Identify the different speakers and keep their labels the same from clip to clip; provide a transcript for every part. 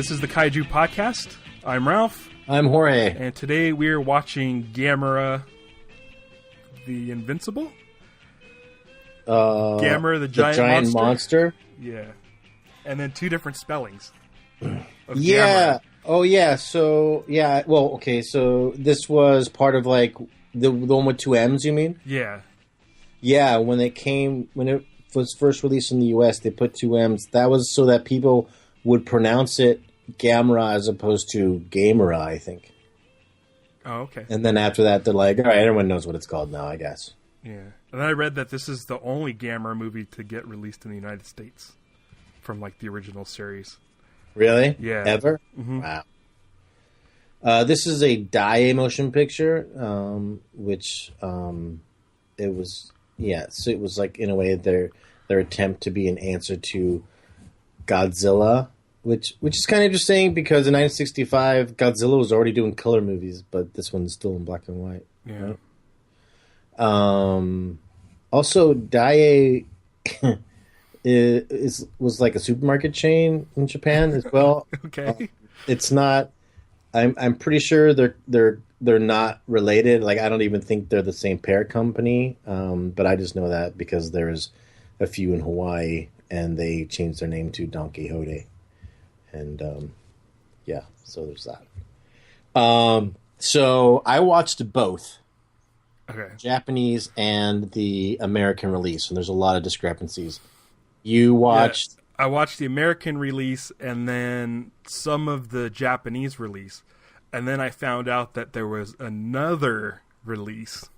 Speaker 1: This is the Kaiju Podcast. I'm Ralph.
Speaker 2: I'm Jorge.
Speaker 1: And today we're watching Gamera, the Invincible? Gamera, the giant monster? Yeah. And then two different spellings of
Speaker 2: Yeah.
Speaker 1: Gamera.
Speaker 2: Oh, yeah. So, yeah. Well, okay. So this was part of like the one with two M's, you mean?
Speaker 1: Yeah.
Speaker 2: Yeah. When it was first released in the US, they put two M's. That was so that people would pronounce it Gamera as opposed to Gamera, I think.
Speaker 1: Oh, okay.
Speaker 2: And then after that, they're like, all right, everyone knows what it's called now, I guess.
Speaker 1: Yeah. And then I read that this is the only Gamera movie to get released in the United States from like the original series.
Speaker 2: Really?
Speaker 1: Yeah.
Speaker 2: Ever?
Speaker 1: Mm-hmm.
Speaker 2: Wow. This is a Daiei motion picture, which it was, yeah. So it was like in a way their attempt to be an answer to Godzilla, which is kind of interesting because in 1965 Godzilla was already doing color movies, but this one's still in black and white.
Speaker 1: Yeah.
Speaker 2: Right? Also, Daiei was like a supermarket chain in Japan as well.
Speaker 1: Okay.
Speaker 2: It's not. I'm pretty sure they're not related. Like I don't even think they're the same parent company. But I just know that because there's a few in Hawaii and they changed their name to Don Quixote. And yeah, so there's that. So I watched both.
Speaker 1: Okay.
Speaker 2: Japanese and the American release, and there's a lot of discrepancies. You watched...
Speaker 1: Yeah, I watched the American release and then some of the Japanese release. And then I found out that there was another release.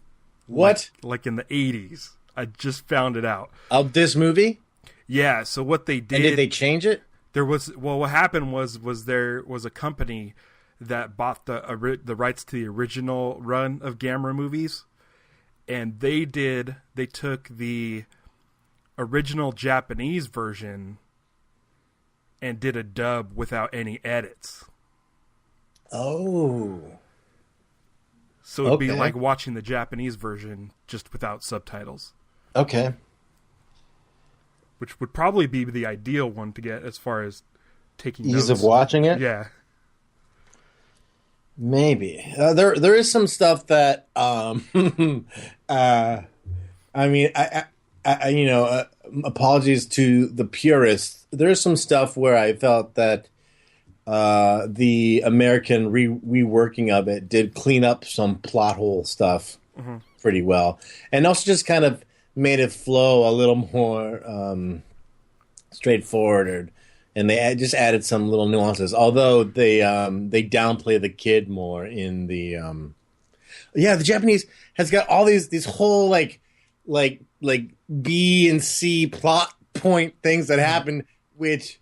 Speaker 2: What?
Speaker 1: Like in the 80s. I just found it out.
Speaker 2: Of this movie?
Speaker 1: Yeah, so what they did...
Speaker 2: And did they change it?
Speaker 1: There was... Well, what happened was there was a company that bought the rights to the original run of Gamera movies. And they took the original Japanese version and did a dub without any edits.
Speaker 2: Oh.
Speaker 1: So it'd be like watching the Japanese version just without subtitles.
Speaker 2: Okay.
Speaker 1: Which would probably be the ideal one to get as far as taking
Speaker 2: Ease
Speaker 1: notes.
Speaker 2: of watching it?
Speaker 1: Yeah.
Speaker 2: Maybe. There is some stuff that I mean, I you know, apologies to the purists. There's some stuff where I felt that the American reworking of it did clean up some plot hole stuff pretty well, and also just kind of made it flow a little more straightforward. And they just added some little nuances. Although they downplay the kid more in the the Japanese has got all these whole like B and C plot point things that happen, which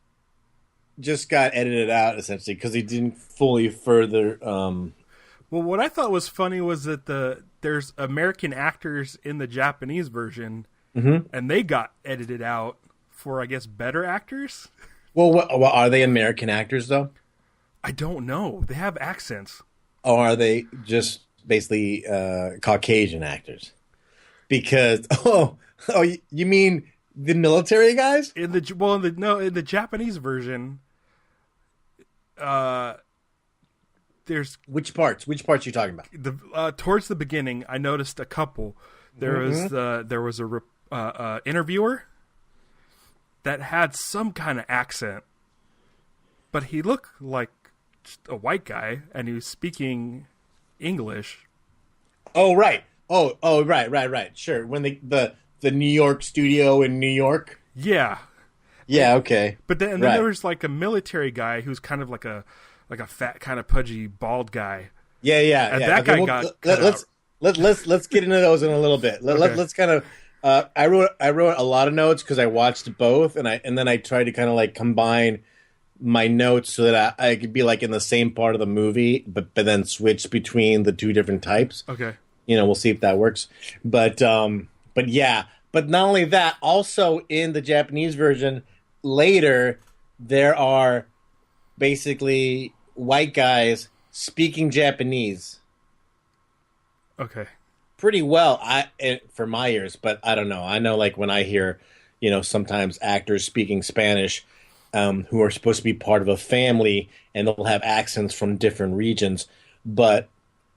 Speaker 2: just got edited out essentially because they didn't fully further.
Speaker 1: Well, what I thought was funny was that there's American actors in the Japanese version, and they got edited out for, I guess, better actors.
Speaker 2: Well, are they American actors, though?
Speaker 1: I don't know. They have accents.
Speaker 2: Or are they just basically Caucasian actors? Because, you mean the military guys?
Speaker 1: In the Japanese version, there's...
Speaker 2: Which parts? Which parts are you talking about?
Speaker 1: Towards the beginning, I noticed a couple. There was a interviewer that had some kind of accent, but he looked like just a white guy, and he was speaking English.
Speaker 2: Oh, right. Oh, right. Sure. When the New York studio in New York?
Speaker 1: Yeah.
Speaker 2: Yeah, okay.
Speaker 1: But then there was like a military guy who's kind of like a fat, kind of pudgy, bald guy.
Speaker 2: Yeah.
Speaker 1: And that guy got
Speaker 2: let's get into those in a little bit. Let's kind of I wrote a lot of notes because I watched both, and then I tried to kind of like combine my notes so that I could be like in the same part of the movie, but then switch between the two different types.
Speaker 1: Okay.
Speaker 2: You know, we'll see if that works. But yeah. But not only that, also in the Japanese version, later there are basically white guys speaking Japanese.
Speaker 1: Okay.
Speaker 2: Pretty well, for my ears, but I don't know. I know, like when I hear, sometimes actors speaking Spanish, who are supposed to be part of a family, and they'll have accents from different regions. But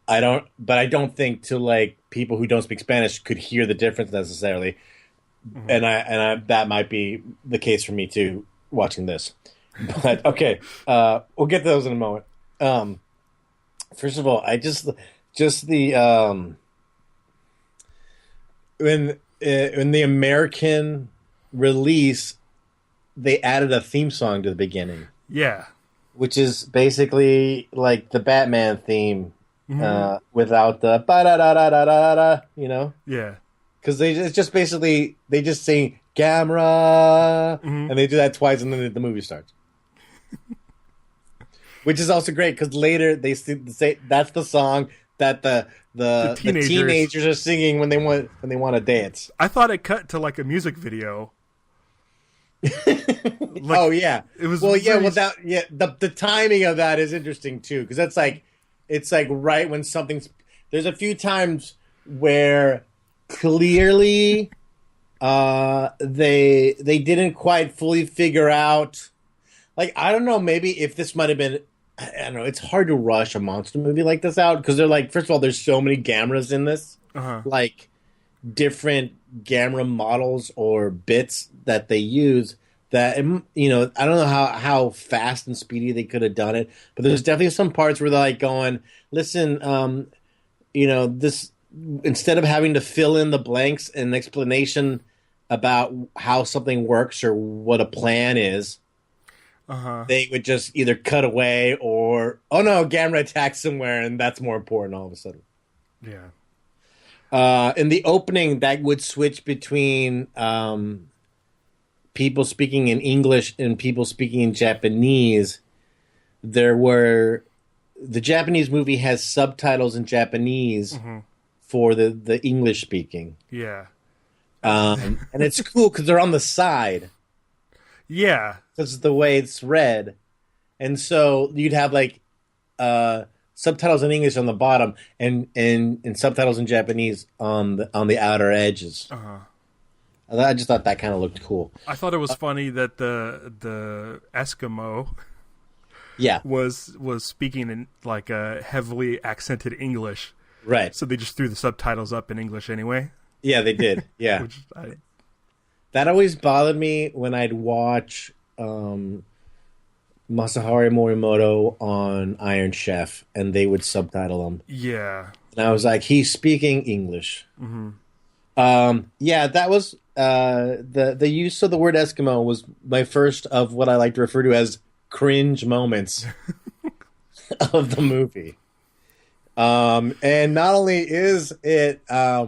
Speaker 2: I don't think to like people who don't speak Spanish could hear the difference necessarily.
Speaker 1: Mm-hmm.
Speaker 2: And I that might be the case for me too watching this. But okay, we'll get to those in a moment. First of all, I just the when the American release, they added a theme song to the beginning.
Speaker 1: Yeah,
Speaker 2: which is basically like the Batman theme, without the ba da da da da da da.
Speaker 1: Yeah.
Speaker 2: Because it's just basically they just sing Gamera,
Speaker 1: Mm-hmm.
Speaker 2: and they do that twice, and then the movie starts. Which is also great because later they say that's the song that the teenagers are singing when they want to dance.
Speaker 1: I thought it cut to like a music video.
Speaker 2: Oh yeah,
Speaker 1: it was.
Speaker 2: The timing of that is interesting too because it's like right when something's. There's a few times where clearly they didn't quite fully figure out. Like, I don't know, maybe if this might have been, I don't know, it's hard to rush a monster movie like this out because they're like, first of all, there's so many Gameras in this, like different Gamera models or bits that they use that, I don't know how fast and speedy they could have done it, but there's definitely some parts where they're like going, listen, this, instead of having to fill in the blanks and an explanation about how something works or what a plan is, they would just either cut away or, oh no, Gamera attacks somewhere and that's more important all of a sudden.
Speaker 1: Yeah.
Speaker 2: In the opening, that would switch between people speaking in English and people speaking in Japanese. The Japanese movie has subtitles in Japanese for the English speaking.
Speaker 1: Yeah.
Speaker 2: And it's cool because they're on the side.
Speaker 1: Yeah.
Speaker 2: Because of the way it's read. And so you'd have like subtitles in English on the bottom and subtitles in Japanese on the outer edges. I just thought that kind of looked cool.
Speaker 1: I thought it was funny that the Eskimo was speaking in like a heavily accented English.
Speaker 2: Right.
Speaker 1: So they just threw the subtitles up in English anyway.
Speaker 2: Yeah, they did. Yeah. That always bothered me when I'd watch Masahiro Morimoto on Iron Chef, and they would subtitle him.
Speaker 1: Yeah.
Speaker 2: And I was like, he's speaking English. That was the use of the word Eskimo was my first of what I like to refer to as cringe moments of the movie. And not only is it I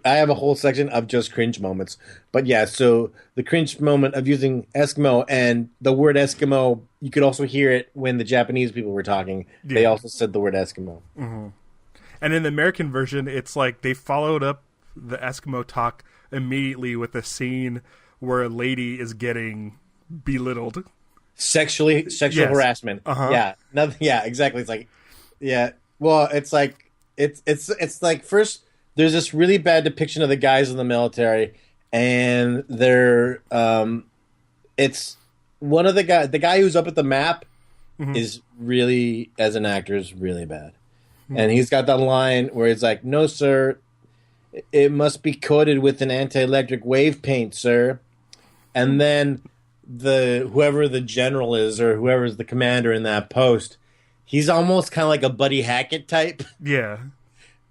Speaker 2: have a whole section of just cringe moments, but yeah, so the cringe moment of using Eskimo and the word Eskimo, you could also hear it when the Japanese people were talking. Yeah. They also said the word Eskimo.
Speaker 1: And in the American version, it's like they followed up the Eskimo talk immediately with a scene where a lady is getting belittled. Sexual
Speaker 2: harassment. Yeah. Yeah, exactly. It's like, yeah. Well, it's like, it's like first there's this really bad depiction of the guys in the military, and they're it's one of the guy who's up at the map is really, as an actor, is really bad. And he's got that line where he's like, "No, sir, it must be coated with an anti-electric wave paint, sir." And then whoever the general is or whoever's the commander in that post, he's almost kind of like a Buddy Hackett type.
Speaker 1: Yeah.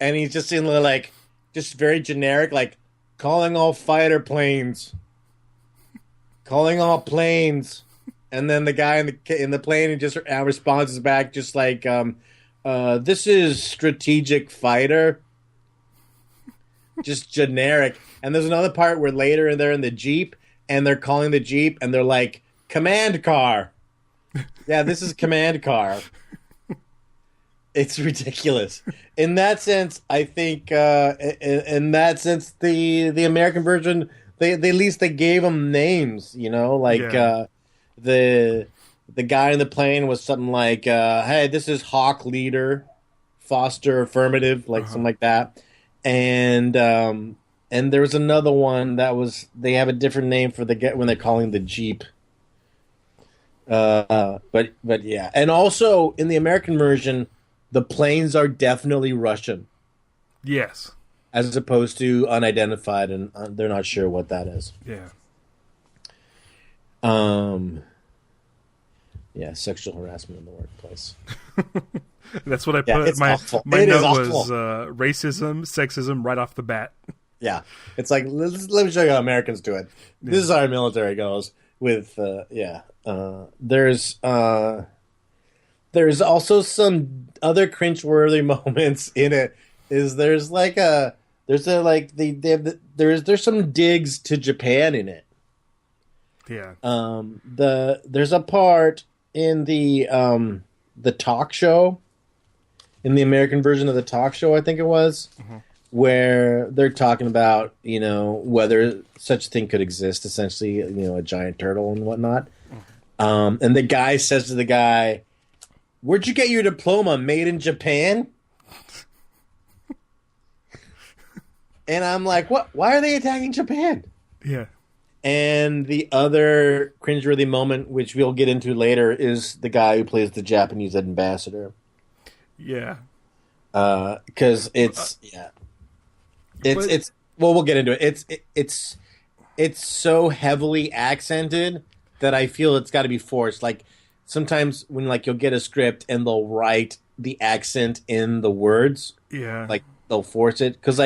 Speaker 2: And he's just in like, just very generic, like, calling all fighter planes. Calling all planes. And then the guy in the plane just responds back just like, this is strategic fighter. Just generic. And there's another part where later they're in the Jeep, and they're calling the Jeep, and they're like, command car. Yeah, this is command car. It's ridiculous. In that sense, I think, in that sense, the American version, they at least they gave them names, the guy in the plane was something like, hey, this is Hawk Leader, Foster Affirmative, like something like that. And and there was another one that was they have a different name for when they're calling the Jeep. But yeah, and also in the American version, the planes are definitely Russian.
Speaker 1: Yes.
Speaker 2: As opposed to unidentified, and they're not sure what that is.
Speaker 1: Yeah.
Speaker 2: Yeah, sexual harassment in the workplace.
Speaker 1: That's what I put. My note was racism, sexism right off the bat.
Speaker 2: Yeah, it's like let me show you how Americans do it. This is how our military goes. With there's also some other cringeworthy moments in it. There's some digs to Japan in it.
Speaker 1: Yeah.
Speaker 2: There's a part in the talk show, in the American version of the talk show, I think it was, where they're talking about, whether such a thing could exist, essentially, a giant turtle and whatnot. And the guy says to the guy, "Where'd you get your diploma? Made in Japan?" And I'm like, what? Why are they attacking Japan?
Speaker 1: Yeah.
Speaker 2: And the other cringeworthy moment, which we'll get into later, is the guy who plays the Japanese ambassador.
Speaker 1: Yeah.
Speaker 2: Because we'll get into it. It's so heavily accented that I feel it's got to be forced. Like sometimes when you'll get a script and they'll write the accent in the words.
Speaker 1: Yeah.
Speaker 2: Like they'll force it because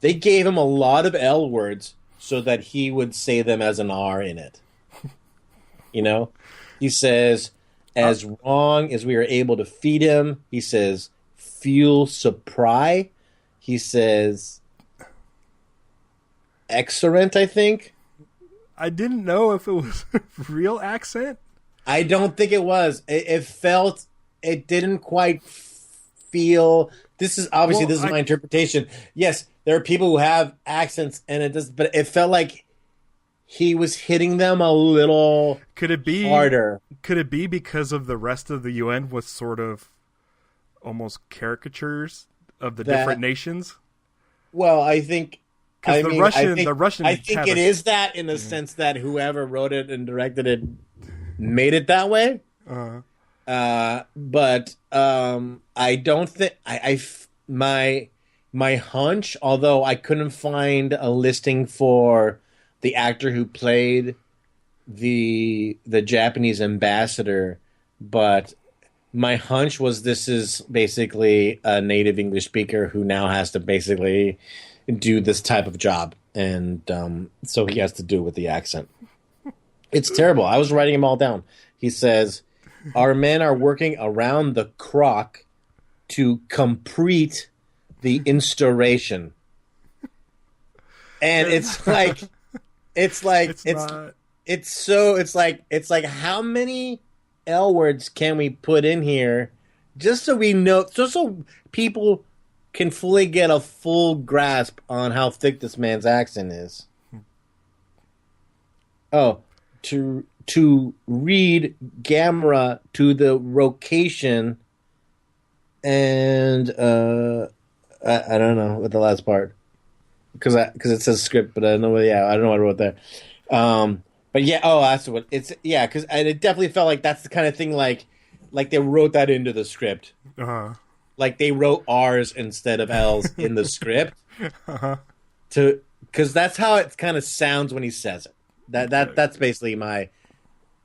Speaker 2: they gave him a lot of L words so that he would say them as an R in it. He says, as long as we are able to feed him, he says, feel surprise. He says, excellent, I think.
Speaker 1: I didn't know if it was a real accent.
Speaker 2: I don't think it was. It didn't quite feel. This is my interpretation. Yes, there are people who have accents, and it does, but it felt like he was hitting them a little.
Speaker 1: Could it be
Speaker 2: harder?
Speaker 1: Could it be because of the rest of the UN was sort of almost caricatures of the different nations?
Speaker 2: Well, I think.
Speaker 1: Because the Russian.
Speaker 2: I think it is that in the sense that whoever wrote it and directed it made it that way. But I don't think my hunch, although I couldn't find a listing for the actor who played the Japanese ambassador, but my hunch was this is basically a native English speaker who now has to basically do this type of job, and so he has to do it with the accent. It's terrible. I was writing them all down. He says, "Our men are working around the clock to complete the installation," and it's like how many L words can we put in here just so we know, just so people can fully get a full grasp on how thick this man's accent is. Oh, to read Gamera to the location, and I don't know what the last part because it says script, but I don't know. I don't know what I wrote there. But yeah, that's what it's. Yeah, because it definitely felt like that's the kind of thing like they wrote that into the script. Like they wrote R's instead of L's in the script. Because that's how it kind of sounds when he says it. That's basically my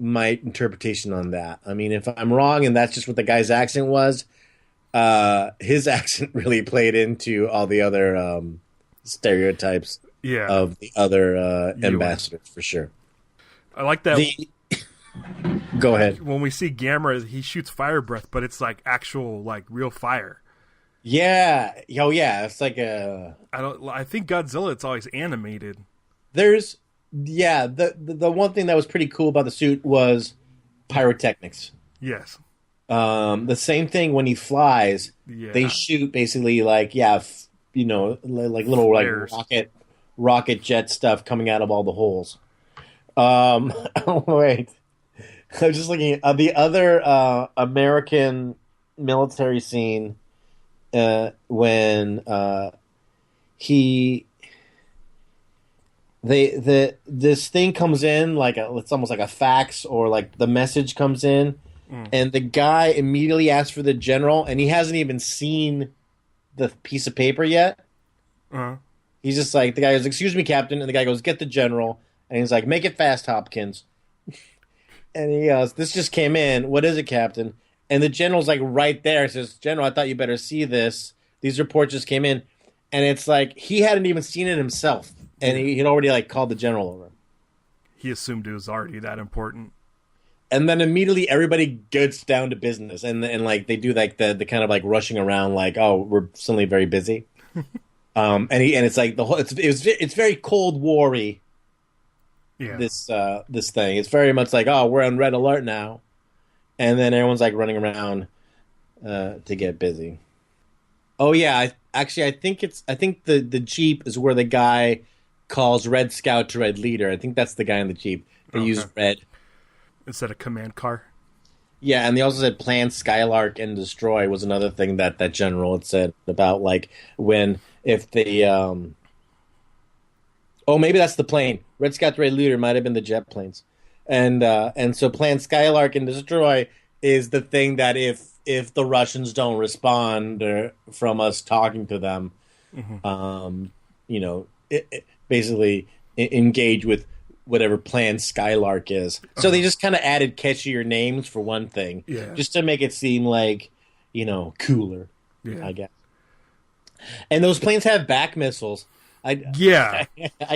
Speaker 2: interpretation on that. I mean, if I'm wrong and that's just what the guy's accent was, his accent really played into all the other stereotypes of the other ambassadors for sure.
Speaker 1: I like that.
Speaker 2: Go ahead.
Speaker 1: When we see Gamera, he shoots fire breath, but it's like actual, like real fire.
Speaker 2: Yeah. Oh, yeah. It's like a.
Speaker 1: I think Godzilla. It's always animated.
Speaker 2: There's. Yeah. The one thing that was pretty cool about the suit was pyrotechnics.
Speaker 1: Yes.
Speaker 2: The same thing when he flies. Yeah. They shoot basically like like little flares. Like rocket jet stuff coming out of all the holes. Wait. I was just looking at the other American military scene when he this thing comes in like it's almost like a fax, or like the message comes in, and the guy immediately asks for the general, and he hasn't even seen the piece of paper yet.
Speaker 1: Uh-huh.
Speaker 2: He's just like, the guy goes, "Excuse me, Captain," and the guy goes, "Get the general," and he's like, "Make it fast, Hopkins." And he goes, "This just came in. What is it, Captain?" And the general's like right there. He says, "General, I thought you better see this. These reports just came in." And it's like he hadn't even seen it himself. And he'd already like called the general over.
Speaker 1: He assumed it was already that important.
Speaker 2: And then immediately everybody gets down to business. And like they do like the kind of like rushing around like, "Oh, we're suddenly very busy." And it's like the whole it's very Cold War-y.
Speaker 1: Yeah.
Speaker 2: This thing. It's very much like, "Oh, we're on red alert now." And then everyone's like running around to get busy. Oh yeah, I think the Jeep is where the guy calls Red Scout to Red Leader. I think that's the guy in the Jeep. They use red
Speaker 1: instead of command car.
Speaker 2: Yeah, and they also said plan, Skylark, and destroy was another thing that general had said about like if the oh, maybe that's the plane. Red Scout to Red Leader might have been the jet planes. And so plan, Skylark, and destroy is the thing that if the Russians don't respond from us talking to them, basically engage with whatever plan Skylark is. So they just kind of added catchier names for one thing, just to make it seem like, cooler, I guess. And those planes have back missiles. I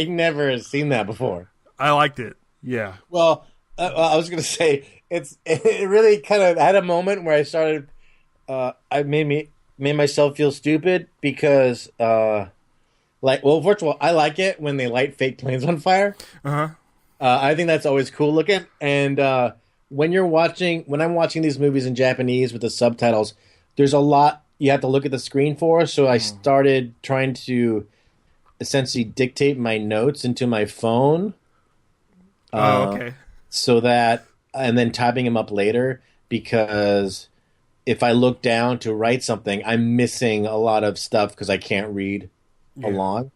Speaker 2: never sed that before.
Speaker 1: I liked it. Yeah.
Speaker 2: Well, I was going to say it really kind of had a moment where I started. I made myself feel stupid because, first of all, I like it when they light fake planes on fire. I think that's always cool looking. And when I'm watching these movies in Japanese with the subtitles, there's a lot you have to look at the screen for. So I started trying to essentially dictate my notes into my phone.
Speaker 1: Okay.
Speaker 2: So that, and then typing them up later, because if I look down to write something, I'm missing a lot of stuff because I can't read along.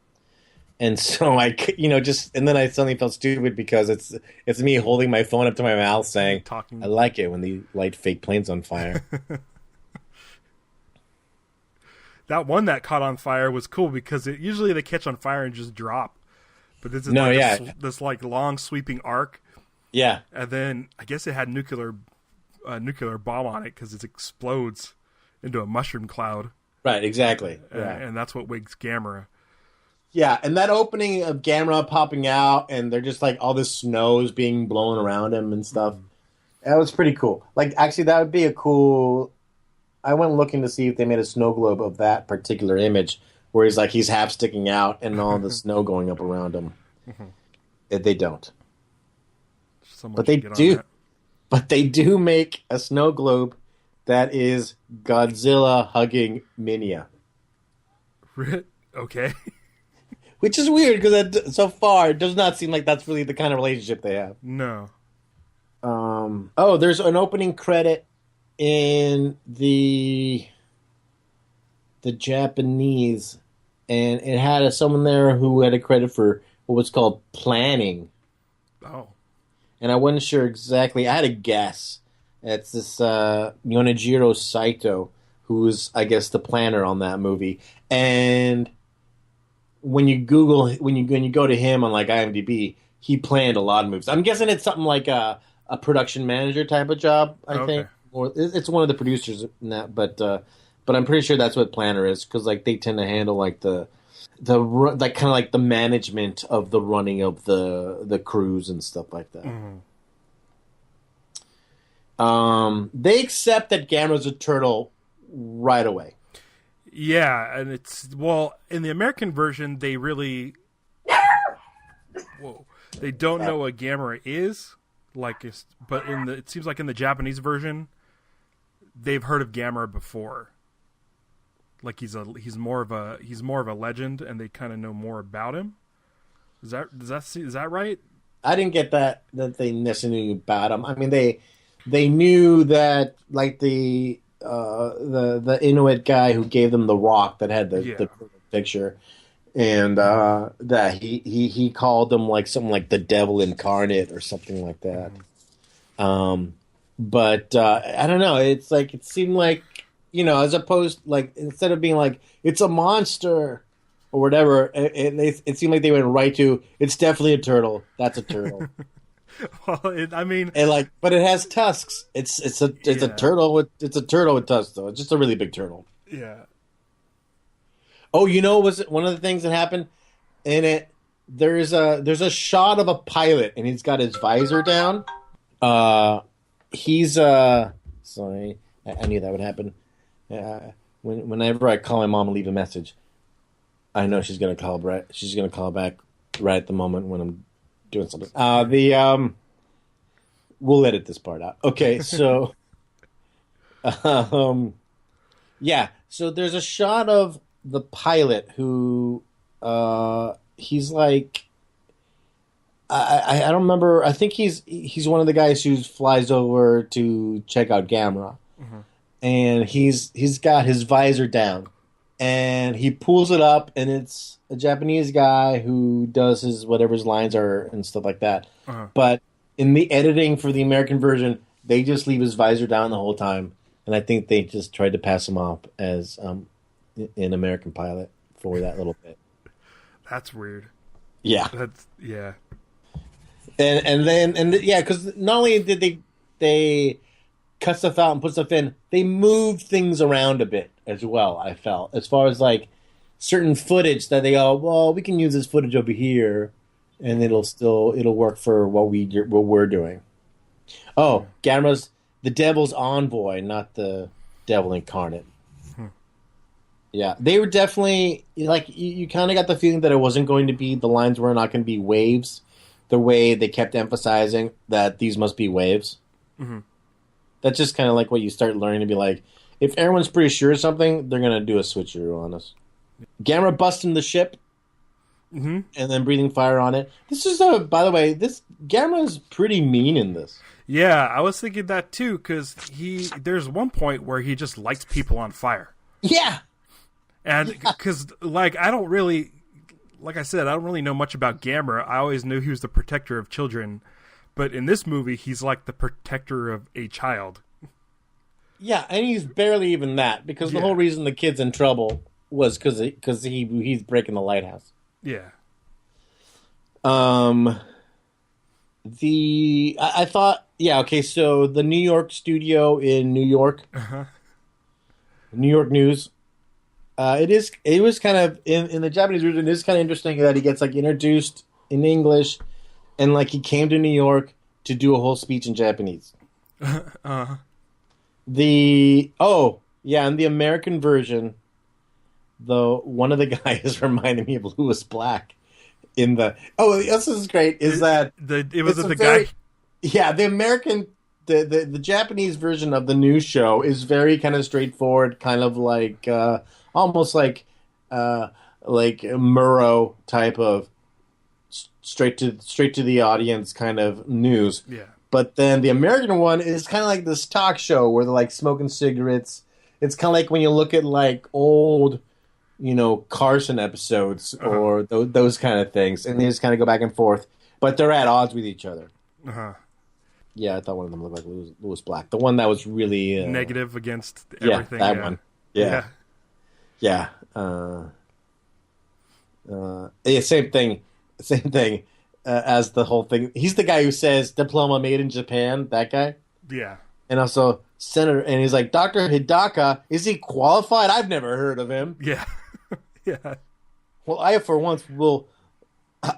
Speaker 2: And so and then I suddenly felt stupid because it's me holding my phone up to my mouth saying, "I like it when they light fake planes on fire."
Speaker 1: That one that caught on fire was cool because usually they catch on fire and just drop. But this is this like long sweeping arc.
Speaker 2: Yeah.
Speaker 1: And then I guess it had nuclear bomb on it because it explodes into a mushroom cloud.
Speaker 2: Right, exactly.
Speaker 1: And that's what wakes Gamera.
Speaker 2: Yeah, and that opening of Gamera popping out and they're just like all this snow is being blown around him and stuff. That was pretty cool. Like, actually, that would be a cool... I went looking to see if they made a snow globe of that particular image where he's half sticking out and all the snow going up around him. They don't. But they do. But they do make a snow globe that is Godzilla hugging Minya.
Speaker 1: Okay.
Speaker 2: Which is weird because so far it does not seem like that's really the kind of relationship they have.
Speaker 1: No.
Speaker 2: There's an opening credit in the Japanese, and it had someone there who had a credit for what was called planning.
Speaker 1: Oh.
Speaker 2: And I wasn't sure exactly. I had a guess. It's this Yonejiro Saito, who's, I guess, the planner on that movie. And when you go to him on like IMDb, he planned a lot of movies. I'm guessing it's something like a production manager type of job. I think, or it's one of the producers in that. But I'm pretty sure that's what planner is, because like they tend to handle like the like kind of like the management of the running of the crews and stuff like that. They accept that Gamera's a turtle right away.
Speaker 1: Yeah, and in the American version, they really they don't know what Gamera is, but it seems like in the Japanese version, they've heard of Gamera before. Like he's more of a legend, and they kind of know more about him. Is that right? I
Speaker 2: didn't get that they necessarily knew about him. I mean, they knew that like the Inuit guy who gave them the rock that had the picture. and that he called them like something like the devil incarnate or something like that. But I don't know. It's like it seemed like, as opposed, like, instead of being like it's a monster or whatever, it seemed like they went right to it's definitely a turtle. That's a turtle.
Speaker 1: Well, I mean,
Speaker 2: And like, but it has tusks. It's a
Speaker 1: yeah,
Speaker 2: turtle with tusks though. It's just a really big turtle.
Speaker 1: yeah.
Speaker 2: Oh, was one of the things that happened in it? There's a shot of a pilot and he's got his visor down. He's sorry, I knew that would happen. Whenever I call my mom and leave a message, I know she's gonna call right. She's gonna call back right at the moment when I'm doing something. We'll edit this part out. Okay, so yeah, so there's a shot of the pilot who he's like I don't remember. I think he's one of the guys who flies over to check out Gamera, and he's got his visor down, and he pulls it up, and it's a Japanese guy who does his whatever his lines are and stuff like that. But in the editing for the American version, they just leave his visor down the whole time, and I think they just tried to pass him off as an American pilot for that little bit.
Speaker 1: That's weird.
Speaker 2: Yeah.
Speaker 1: Yeah.
Speaker 2: Because not only did they cut stuff out and put stuff in, they moved things around a bit as well. I felt, as far as like certain footage that they go, well, we can use this footage over here, and it'll work for what we're doing. Oh, Gamera's the devil's envoy, not the devil incarnate. Yeah, they were definitely like you kind of got the feeling that it wasn't going to be, the lines were not going to be waves, the way they kept emphasizing that these must be waves. That's just kind of like what you start learning to be like, if everyone's pretty sure of something, they're going to do a switcheroo on us. Gamera busting the ship and then breathing fire on it. This is by the way, this Gamera is pretty mean in this.
Speaker 1: Yeah, I was thinking that too, because there's one point where he just lights people on fire.
Speaker 2: Yeah.
Speaker 1: And because, like, I don't really know much about Gamera. I always knew he was the protector of children. But in this movie, he's like the protector of a child.
Speaker 2: Yeah, and he's barely even that, because the whole reason the kid's in trouble was because he's breaking the lighthouse.
Speaker 1: Yeah.
Speaker 2: I thought, okay, so the New York studio in New York, New York News. It was kind of in the Japanese version. It is kind of interesting that he gets like introduced in English, and like he came to New York to do a whole speech in Japanese. In the American version, though, one of the guys reminded me of Lewis Black. This is great. Is that
Speaker 1: the guy?
Speaker 2: Yeah, the American. The Japanese version of the news show is very kind of straightforward, kind of like almost like Murrow type of straight to the audience kind of news.
Speaker 1: Yeah.
Speaker 2: But then the American one is kind of like this talk show where they're like smoking cigarettes. It's kind of like when you look at like old, Carson episodes or those kind of things, and they just kind of go back and forth, but they're at odds with each other. Yeah, I thought one of them looked like Lewis Black. The one that was really
Speaker 1: negative against everything.
Speaker 2: Yeah, that one. Yeah. Same thing as the whole thing. He's the guy who says diploma made in Japan. That guy.
Speaker 1: Yeah.
Speaker 2: And also Senator, and he's like, Dr. Hidaka, is he qualified? I've never heard of him.
Speaker 1: Yeah. Yeah.
Speaker 2: Well,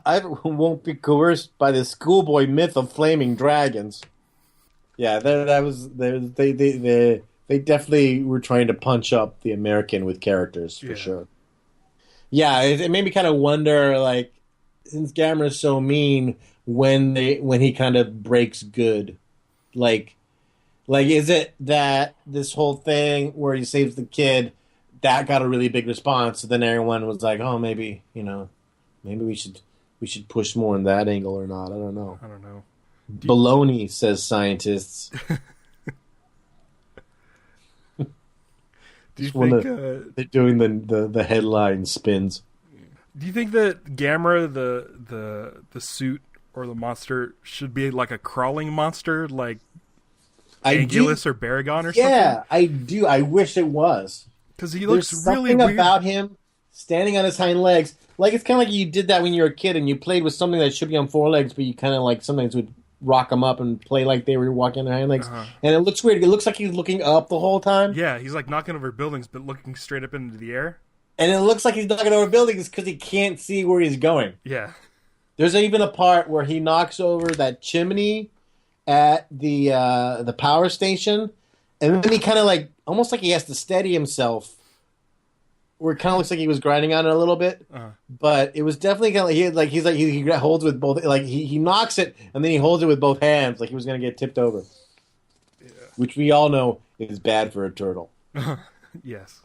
Speaker 2: I won't be coerced by the schoolboy myth of flaming dragons. Yeah, they definitely were trying to punch up the American with characters for sure. Yeah, it made me kind of wonder, like, since Gamera's so mean, when he kind of breaks good, like is it that this whole thing where he saves the kid that got a really big response? So then everyone was like, oh, maybe we should push more in that angle or not. I don't know. Baloney, says scientists.
Speaker 1: Do you think
Speaker 2: they're doing the headline spins?
Speaker 1: Do you think that Gamera, the suit or the monster, should be like a crawling monster, like Angulus or Baragon or something?
Speaker 2: Yeah, I do. I wish it was.
Speaker 1: Because he looks
Speaker 2: There's
Speaker 1: really
Speaker 2: something
Speaker 1: weird
Speaker 2: about him standing on his hind legs. Like, it's kind of like you did that when you were a kid and you played with something that should be on four legs, but you kind of like sometimes would rock them up and play like they were walking on their hind legs. And it looks weird. It looks like he's looking up the whole time.
Speaker 1: Yeah, he's like knocking over buildings, but looking straight up into the air.
Speaker 2: And it looks like he's knocking over buildings because he can't see where he's going.
Speaker 1: Yeah.
Speaker 2: There's even a part where he knocks over that chimney at the power station, and then he kind of like almost like he has to steady himself, where it kind of looks like he was grinding on it a little bit. But it was definitely kind of like he holds with both, like he knocks it and then he holds it with both hands, like he was going to get tipped over. Yeah. Which we all know is bad for a turtle.
Speaker 1: Yes.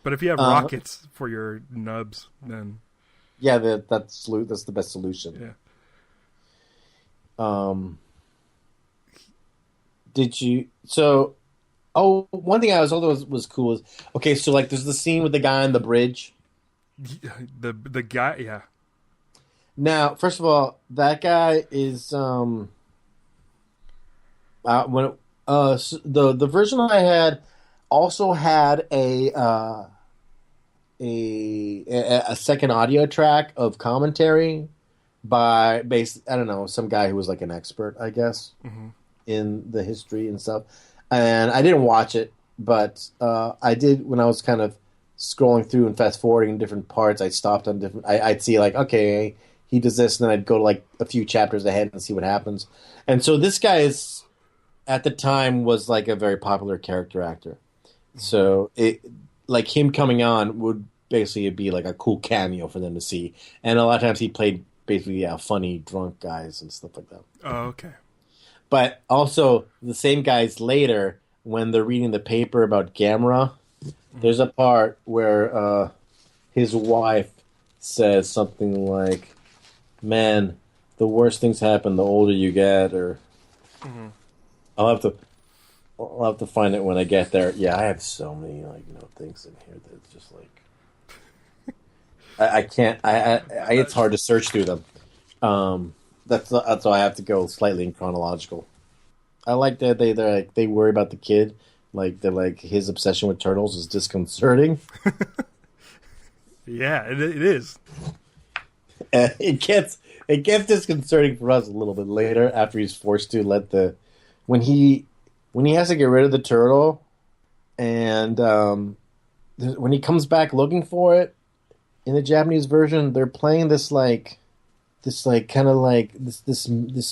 Speaker 1: But if you have rockets for your nubs, then
Speaker 2: yeah, that's the best solution.
Speaker 1: Yeah.
Speaker 2: Did you? So, one thing I was told was cool is okay. So like, there's the scene with the guy on the bridge.
Speaker 1: The guy, yeah.
Speaker 2: Now, first of all, that guy is the version I had also had a second audio track of commentary by I don't know, some guy who was like an expert, I guess, in the history and stuff. And I didn't watch it, but I did when I was kind of scrolling through and fast forwarding different parts. I stopped on different. I'd see like, okay, he does this, and then I'd go to like a few chapters ahead and see what happens. And so this guy is at the time was like a very popular character actor. So it like him coming on would basically be like a cool cameo for them to see. And a lot of times he played basically funny drunk guys and stuff like that.
Speaker 1: Oh, okay.
Speaker 2: But also the same guys later when they're reading the paper about Gamera, there's a part where his wife says something like, "Man, the worse things happen the older you get," or I'll have to find it when I get there. Yeah, I have so many things in here that it's just like I can't. It's hard to search through them. That's why I have to go slightly in chronological. I like that they worry about the kid. Like they're like his obsession with turtles is disconcerting.
Speaker 1: Yeah, it is.
Speaker 2: It gets disconcerting for us a little bit later after he's forced to let when he has to get rid of the turtle, and when he comes back looking for it in the Japanese version, they're playing this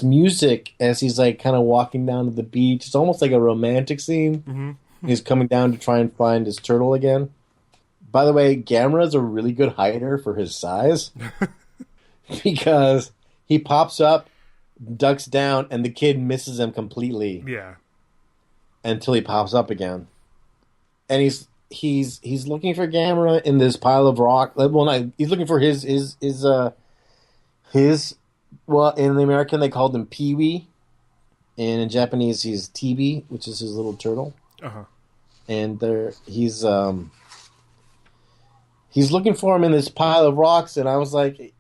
Speaker 2: music as he's like kind of walking down to the beach. It's almost like a romantic scene. He's coming down to try and find his turtle again. By the way, Gamera's a really good hider for his size because he pops up, ducks down, and the kid misses him completely.
Speaker 1: Yeah. Until
Speaker 2: he pops up again, and he's looking for Gamera in this pile of rock. Well, he's looking for his. Well, in the American they called him Pee-wee, and in Japanese he's Tibi, which is his little turtle. And he's looking for him in this pile of rocks, and I was like,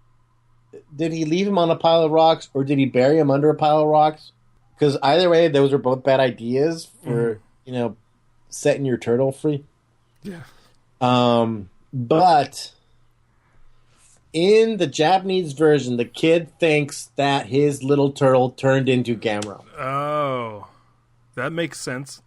Speaker 2: did he leave him on a pile of rocks, or did he bury him under a pile of rocks? Because either way, those are both bad ideas for setting your turtle free.
Speaker 1: Yeah.
Speaker 2: But in the Japanese version, the kid thinks that his little turtle turned into Gamera.
Speaker 1: Oh, that makes sense.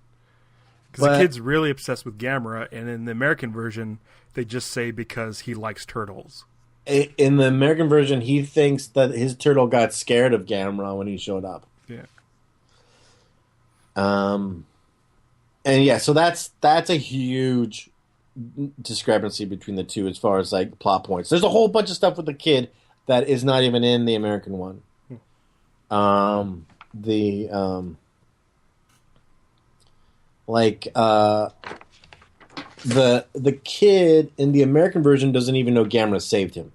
Speaker 1: Because the kid's really obsessed with Gamera, and in the American version, they just say because he likes turtles.
Speaker 2: In the American version, he thinks that his turtle got scared of Gamera when he showed up.
Speaker 1: Yeah.
Speaker 2: And yeah, so that's a huge discrepancy between the two as far as like plot points. There's a whole bunch of stuff with the kid that is not even in the American one. The kid in the American version doesn't even know Gamera saved him.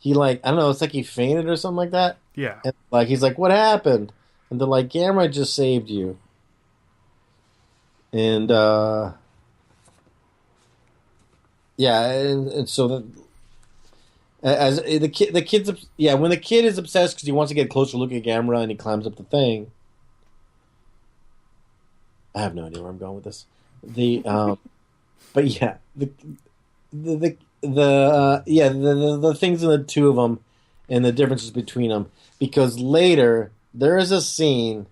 Speaker 2: He I don't know, it's like he fainted or something like that.
Speaker 1: Yeah.
Speaker 2: And he's like, what happened? And they're like, Gamera just saved you. And yeah, and so As the kid's yeah, when the kid is obsessed because he wants to get a closer look at Gamera and he climbs up the thing. I have no idea where I'm going with this. But yeah, the things in the two of them and the differences between them. Because later there is a scene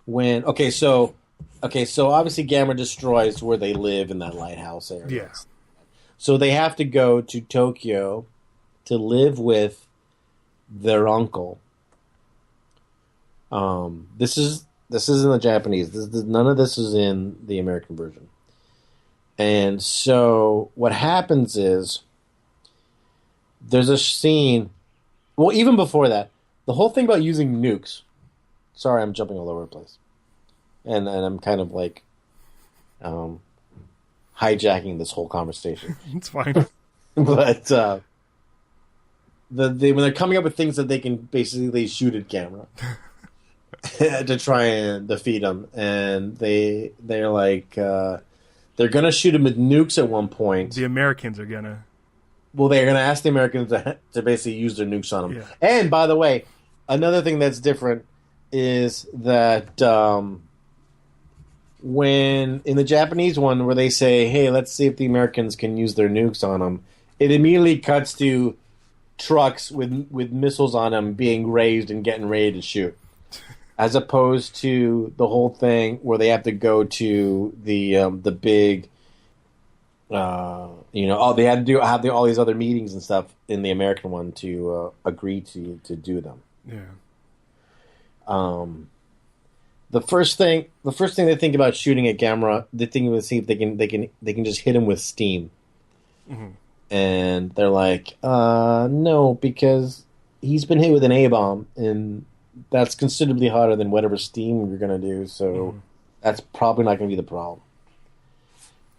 Speaker 2: when so obviously Gamera destroys where they live in that lighthouse area.
Speaker 1: Yeah.
Speaker 2: So they have to go to Tokyo to live with their uncle. This is in the Japanese. None of this is in the American version. And so what happens is there's a scene. Well, even before that, the whole thing about using nukes. Sorry, I'm jumping all over the place, and I'm kind of like hijacking this whole conversation.
Speaker 1: It's fine.
Speaker 2: But when they're coming up with things that they can basically shoot at Gamera to try and defeat him, and they're like they're gonna shoot him with nukes at one point.
Speaker 1: The Americans are gonna.
Speaker 2: Well, they're gonna ask the Americans to basically use their nukes on him.
Speaker 1: Yeah.
Speaker 2: And by the way, another thing that's different is that when in the Japanese one where they say, "Hey, let's see if the Americans can use their nukes on them," it immediately cuts to trucks with missiles on them being raised and getting ready to shoot, as opposed to the whole thing where they have to go to the big, they had to have all these other meetings and stuff in the American one to agree to do them.
Speaker 1: Yeah.
Speaker 2: The first thing they think about shooting at Gamera, they think to see if they can just hit him with steam.
Speaker 1: Mm-hmm.
Speaker 2: And they're like, no, because he's been hit with an A-bomb, and that's considerably hotter than whatever steam you're going to do, so that's probably not going to be the problem.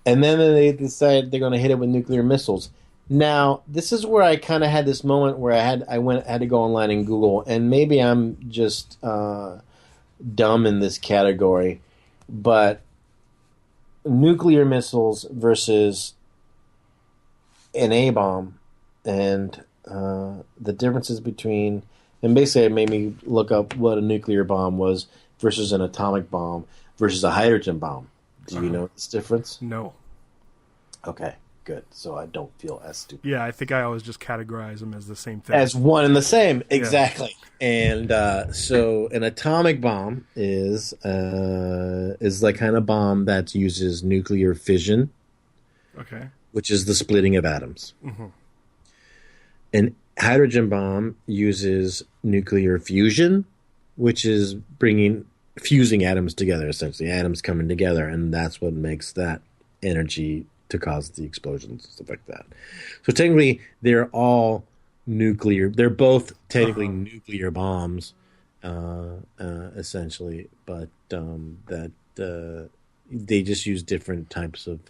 Speaker 2: And then they decide they're going to hit it with nuclear missiles. Now, this is where I kind of had this moment where I had to go online and Google, and maybe I'm just dumb in this category, but nuclear missiles versus an A-bomb and the differences between, and basically it made me look up what a nuclear bomb was versus an atomic bomb versus a hydrogen bomb. Do you know this difference?
Speaker 1: No.
Speaker 2: Okay, good. So I don't feel as stupid.
Speaker 1: Yeah, I think I always just categorize them as the same thing.
Speaker 2: As one and the same, exactly. Yeah. And so an atomic bomb is the kind of bomb that uses nuclear fission.
Speaker 1: Okay.
Speaker 2: Which is the splitting of atoms.
Speaker 1: Mm-hmm.
Speaker 2: An hydrogen bomb uses nuclear fusion, which is fusing atoms together, essentially. Atoms coming together, and that's what makes that energy to cause the explosions and stuff like that. So technically, they're all nuclear. They're both technically nuclear bombs, essentially, but they just use different types of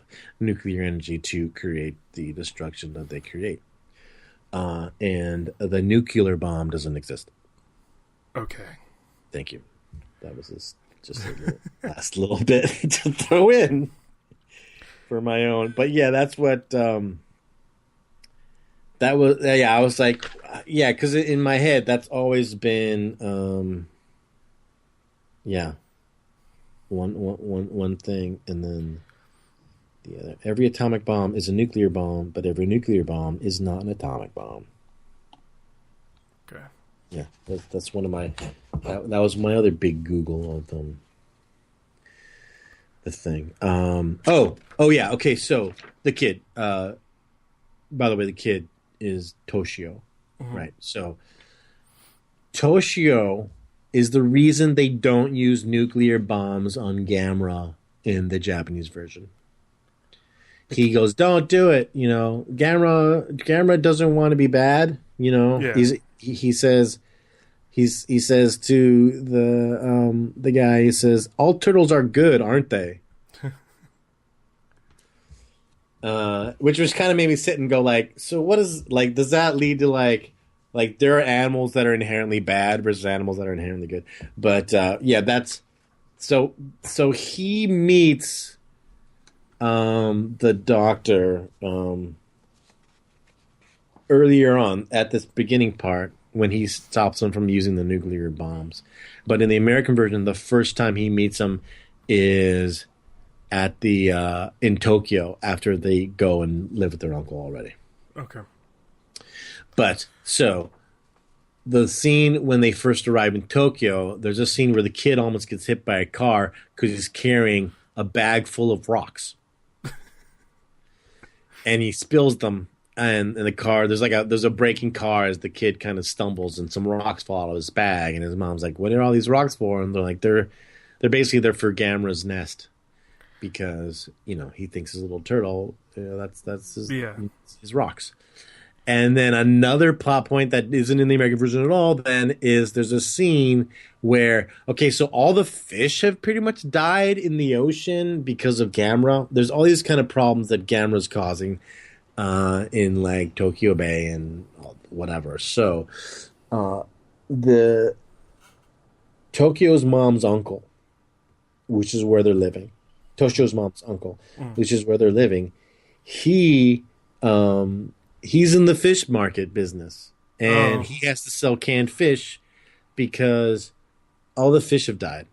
Speaker 2: nuclear energy to create the destruction that they create. And the nuclear bomb doesn't exist.
Speaker 1: Okay.
Speaker 2: Thank you. That was just a last little bit to throw in for my own. But yeah, that's what that was. Yeah, I was like, yeah, because in my head, that's always been, one thing, and then the other. Every atomic bomb is a nuclear bomb, but every nuclear bomb is not an atomic bomb.
Speaker 1: Okay.
Speaker 2: Yeah, that's one of my. That was my other big Google of the thing. Oh yeah. Okay, so the kid. By the way, the kid is Toshio, right? So Toshio is the reason they don't use nuclear bombs on Gamera in the Japanese version. He goes, "Don't do it." You know, Gamera doesn't want to be bad. You know, he says to the guy, he says, "All turtles are good, aren't they?" Which was kind of made me sit and go like, so what is, like, does that lead to like there are animals that are inherently bad versus animals that are inherently good? But yeah, that's so he meets the doctor. earlier on at this beginning part when he stops them from using the nuclear bombs. But in the American version, the first time he meets them is at the in Tokyo after they go and live with their uncle already.
Speaker 1: Okay.
Speaker 2: But so the scene when they first arrive in Tokyo, there's a scene where the kid almost gets hit by a car because he's carrying a bag full of rocks. And he spills them and in the car. There's a breaking car as the kid kind of stumbles and some rocks fall out of his bag. And his mom's like, "What are all these rocks for?" And they're like, they're basically there for Gamera's nest because he thinks his little turtle. That's his rocks. And then another plot point that isn't in the American version at all then is there's a scene where, so all the fish have pretty much died in the ocean because of Gamera. There's all these kind of problems that Gamera's causing in like Tokyo Bay and whatever. So the Tokyo's mom's uncle, which is where they're living, Toshio's mom's uncle, which is where they're living, he's in the fish market business, and he has to sell canned fish because all the fish have died.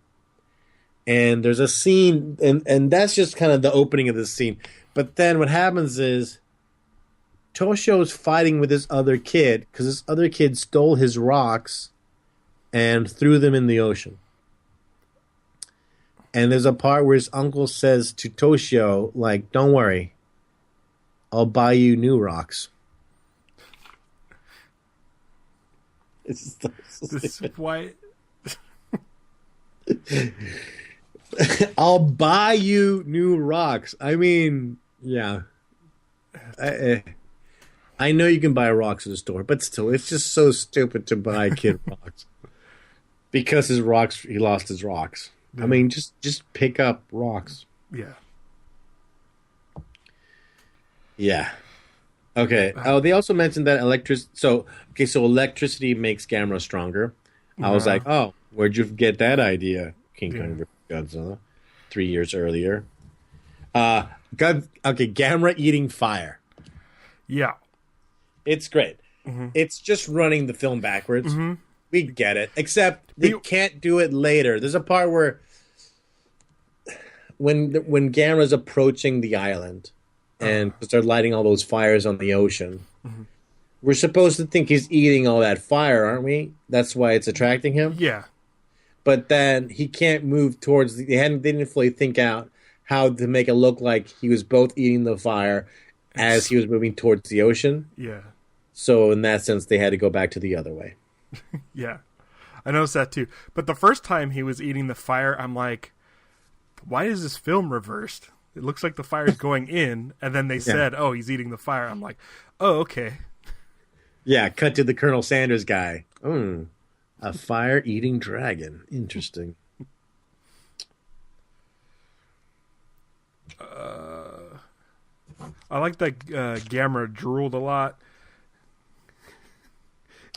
Speaker 2: And there's a scene, and that's just kind of the opening of this scene. But then what happens is Toshio's fighting with this other kid because this other kid stole his rocks and threw them in the ocean. And there's a part where his uncle says to Toshio, like, "Don't worry, I'll buy you new rocks." It's
Speaker 1: this why
Speaker 2: I'll buy you new rocks. I mean, yeah. I know you can buy rocks at the store, but still, it's just so stupid to buy kid rocks. Because he lost his rocks. Yeah. I mean, just pick up rocks.
Speaker 1: Yeah.
Speaker 2: Yeah. Okay. Oh, they also mentioned that so electricity makes Gamera stronger. I was like, oh, where'd you get that idea, King Kong vs. Godzilla? 3 years earlier. Gamera eating fire.
Speaker 1: Yeah.
Speaker 2: It's great. Mm-hmm. It's just running the film backwards. Mm-hmm. We get it. Except they can't do it later. There's a part where when Gamera's approaching the island and start lighting all those fires on the ocean, we're supposed to think he's eating all that fire, aren't we? That's why it's attracting him?
Speaker 1: Yeah.
Speaker 2: But then he can't move towards they didn't fully think out how to make it look like he was both eating the fire as he was moving towards the ocean.
Speaker 1: Yeah.
Speaker 2: So in that sense, they had to go back to the other way.
Speaker 1: Yeah. I noticed that too. But the first time he was eating the fire, I'm like, why is this film reversed? It looks like the fire's going in, and then they said, "Oh, he's eating the fire." I'm like, "Oh, okay."
Speaker 2: Yeah, cut to the Colonel Sanders guy. A fire-eating dragon. Interesting.
Speaker 1: I like that Gamera drooled a lot.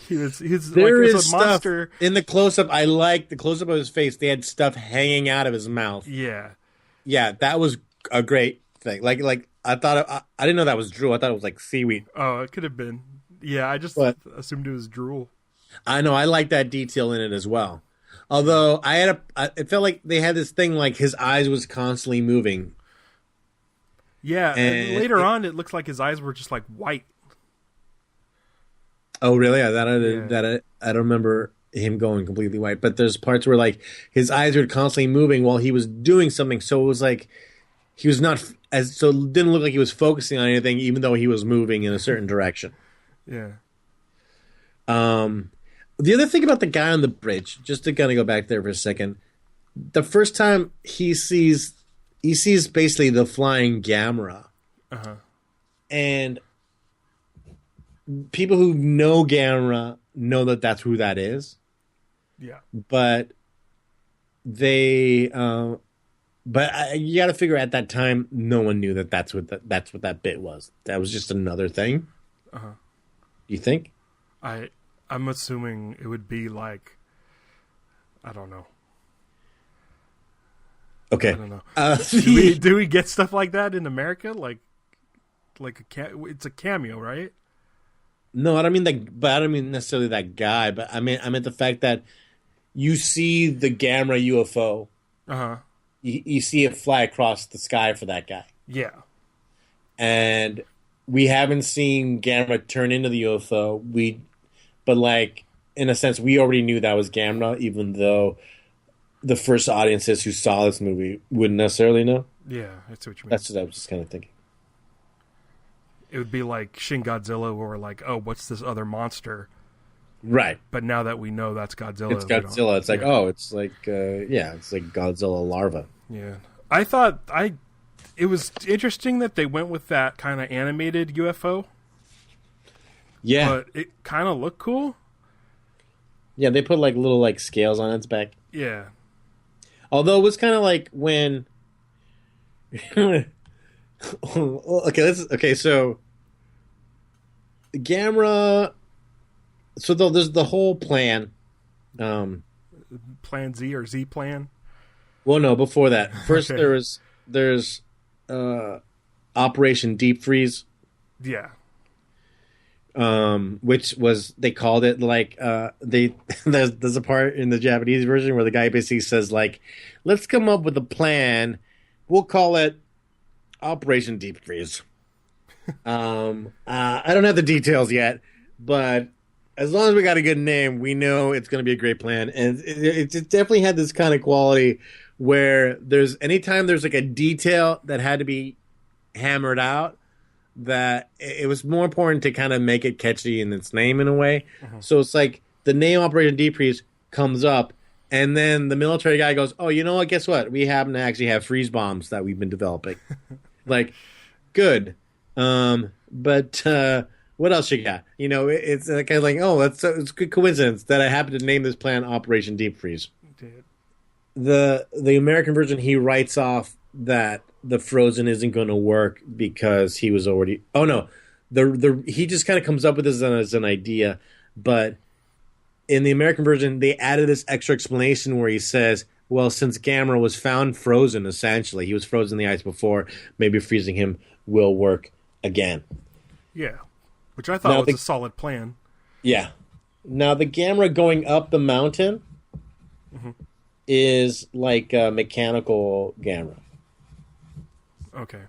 Speaker 1: He's
Speaker 2: there
Speaker 1: like
Speaker 2: is
Speaker 1: a monster.
Speaker 2: Stuff in the close-up. I like the close-up of his face. They had stuff hanging out of his mouth.
Speaker 1: Yeah.
Speaker 2: Yeah, that was a great thing. Like I thought I didn't know that was drool. I thought it was like seaweed.
Speaker 1: Oh, it could have been. Yeah, I just assumed it was drool.
Speaker 2: I know. I like that detail in it as well. Although it felt like they had this thing like his eyes was constantly moving.
Speaker 1: Yeah, and later on, it looks like his eyes were just like white.
Speaker 2: Oh, really? I don't remember him going completely white. But there's parts where like his eyes were constantly moving while he was doing something. So it was like he was not so it didn't look like he was focusing on anything, even though he was moving in a certain direction.
Speaker 1: Yeah.
Speaker 2: The other thing about the guy on the bridge, just to kind of go back there for a second, the first time he sees basically the flying Gamera, and people who know Gamera know that that's who that is.
Speaker 1: Yeah,
Speaker 2: but you got to figure at that time no one knew that's what that bit was. That was just another thing. You think?
Speaker 1: I'm assuming it would be like, I don't know.
Speaker 2: Okay.
Speaker 1: I don't know. Do we get stuff like that in America? Like it's a cameo, right?
Speaker 2: No, I don't mean that, but I don't mean necessarily that guy. But I meant the fact that you see the Gamera UFO,
Speaker 1: Uh huh.
Speaker 2: you see it fly across the sky for that guy,
Speaker 1: Yeah.
Speaker 2: and we haven't seen Gamera turn into the UFO. But like in a sense, we already knew that was Gamera, even though the first audiences who saw this movie wouldn't necessarily know.
Speaker 1: Yeah. That's what you mean.
Speaker 2: That's what I was just kind of thinking.
Speaker 1: It would be like Shin Godzilla, where we're like, oh, what's this other monster?
Speaker 2: Right.
Speaker 1: But now that we know that's Godzilla,
Speaker 2: It's Godzilla. It's like,
Speaker 1: yeah.
Speaker 2: oh, it's like, it's like Godzilla larva.
Speaker 1: Yeah. I thought it was interesting that they went with that kind of animated UFO,
Speaker 2: Yeah.
Speaker 1: but it kind of looked cool.
Speaker 2: Yeah, they put like little like scales on its back.
Speaker 1: Yeah.
Speaker 2: Although it was kind of like when. Okay. So Gamera. So there's the whole plan.
Speaker 1: Plan Z or Z plan.
Speaker 2: Well, no, before that, first
Speaker 1: Okay.
Speaker 2: there's Operation Deep Freeze,
Speaker 1: Yeah.
Speaker 2: which was they called it like they there's a part in the Japanese version where the guy basically says like, let's come up with a plan. We'll call it Operation Deep Freeze. I don't have the details yet, but as long as we got a good name, we know it's going to be a great plan. And it definitely had this kind of quality where anytime there's like a detail that had to be hammered out, that it was more important to kind of make it catchy in its name in a way. So it's like the name Operation Deep Freeze comes up, and then the military guy goes, oh, you know what? Guess what? We happen to actually have freeze bombs that we've been developing. Like, good. But what else you got? You know, it's kind of like, oh, it's a good coincidence that I happen to name this plan Operation Deep Freeze.
Speaker 1: Dude.
Speaker 2: The American version, he writes off that the Frozen isn't going to work because he was already. Oh no, he just kind of comes up with this as an idea, but in the American version, they added this extra explanation where he says, well, since Gamera was found frozen, essentially, he was frozen in the ice before, maybe freezing him will work again.
Speaker 1: Yeah. Which I thought was a solid plan.
Speaker 2: Yeah. Now, the Gamera going up the mountain is like a mechanical Gamera.
Speaker 1: Okay.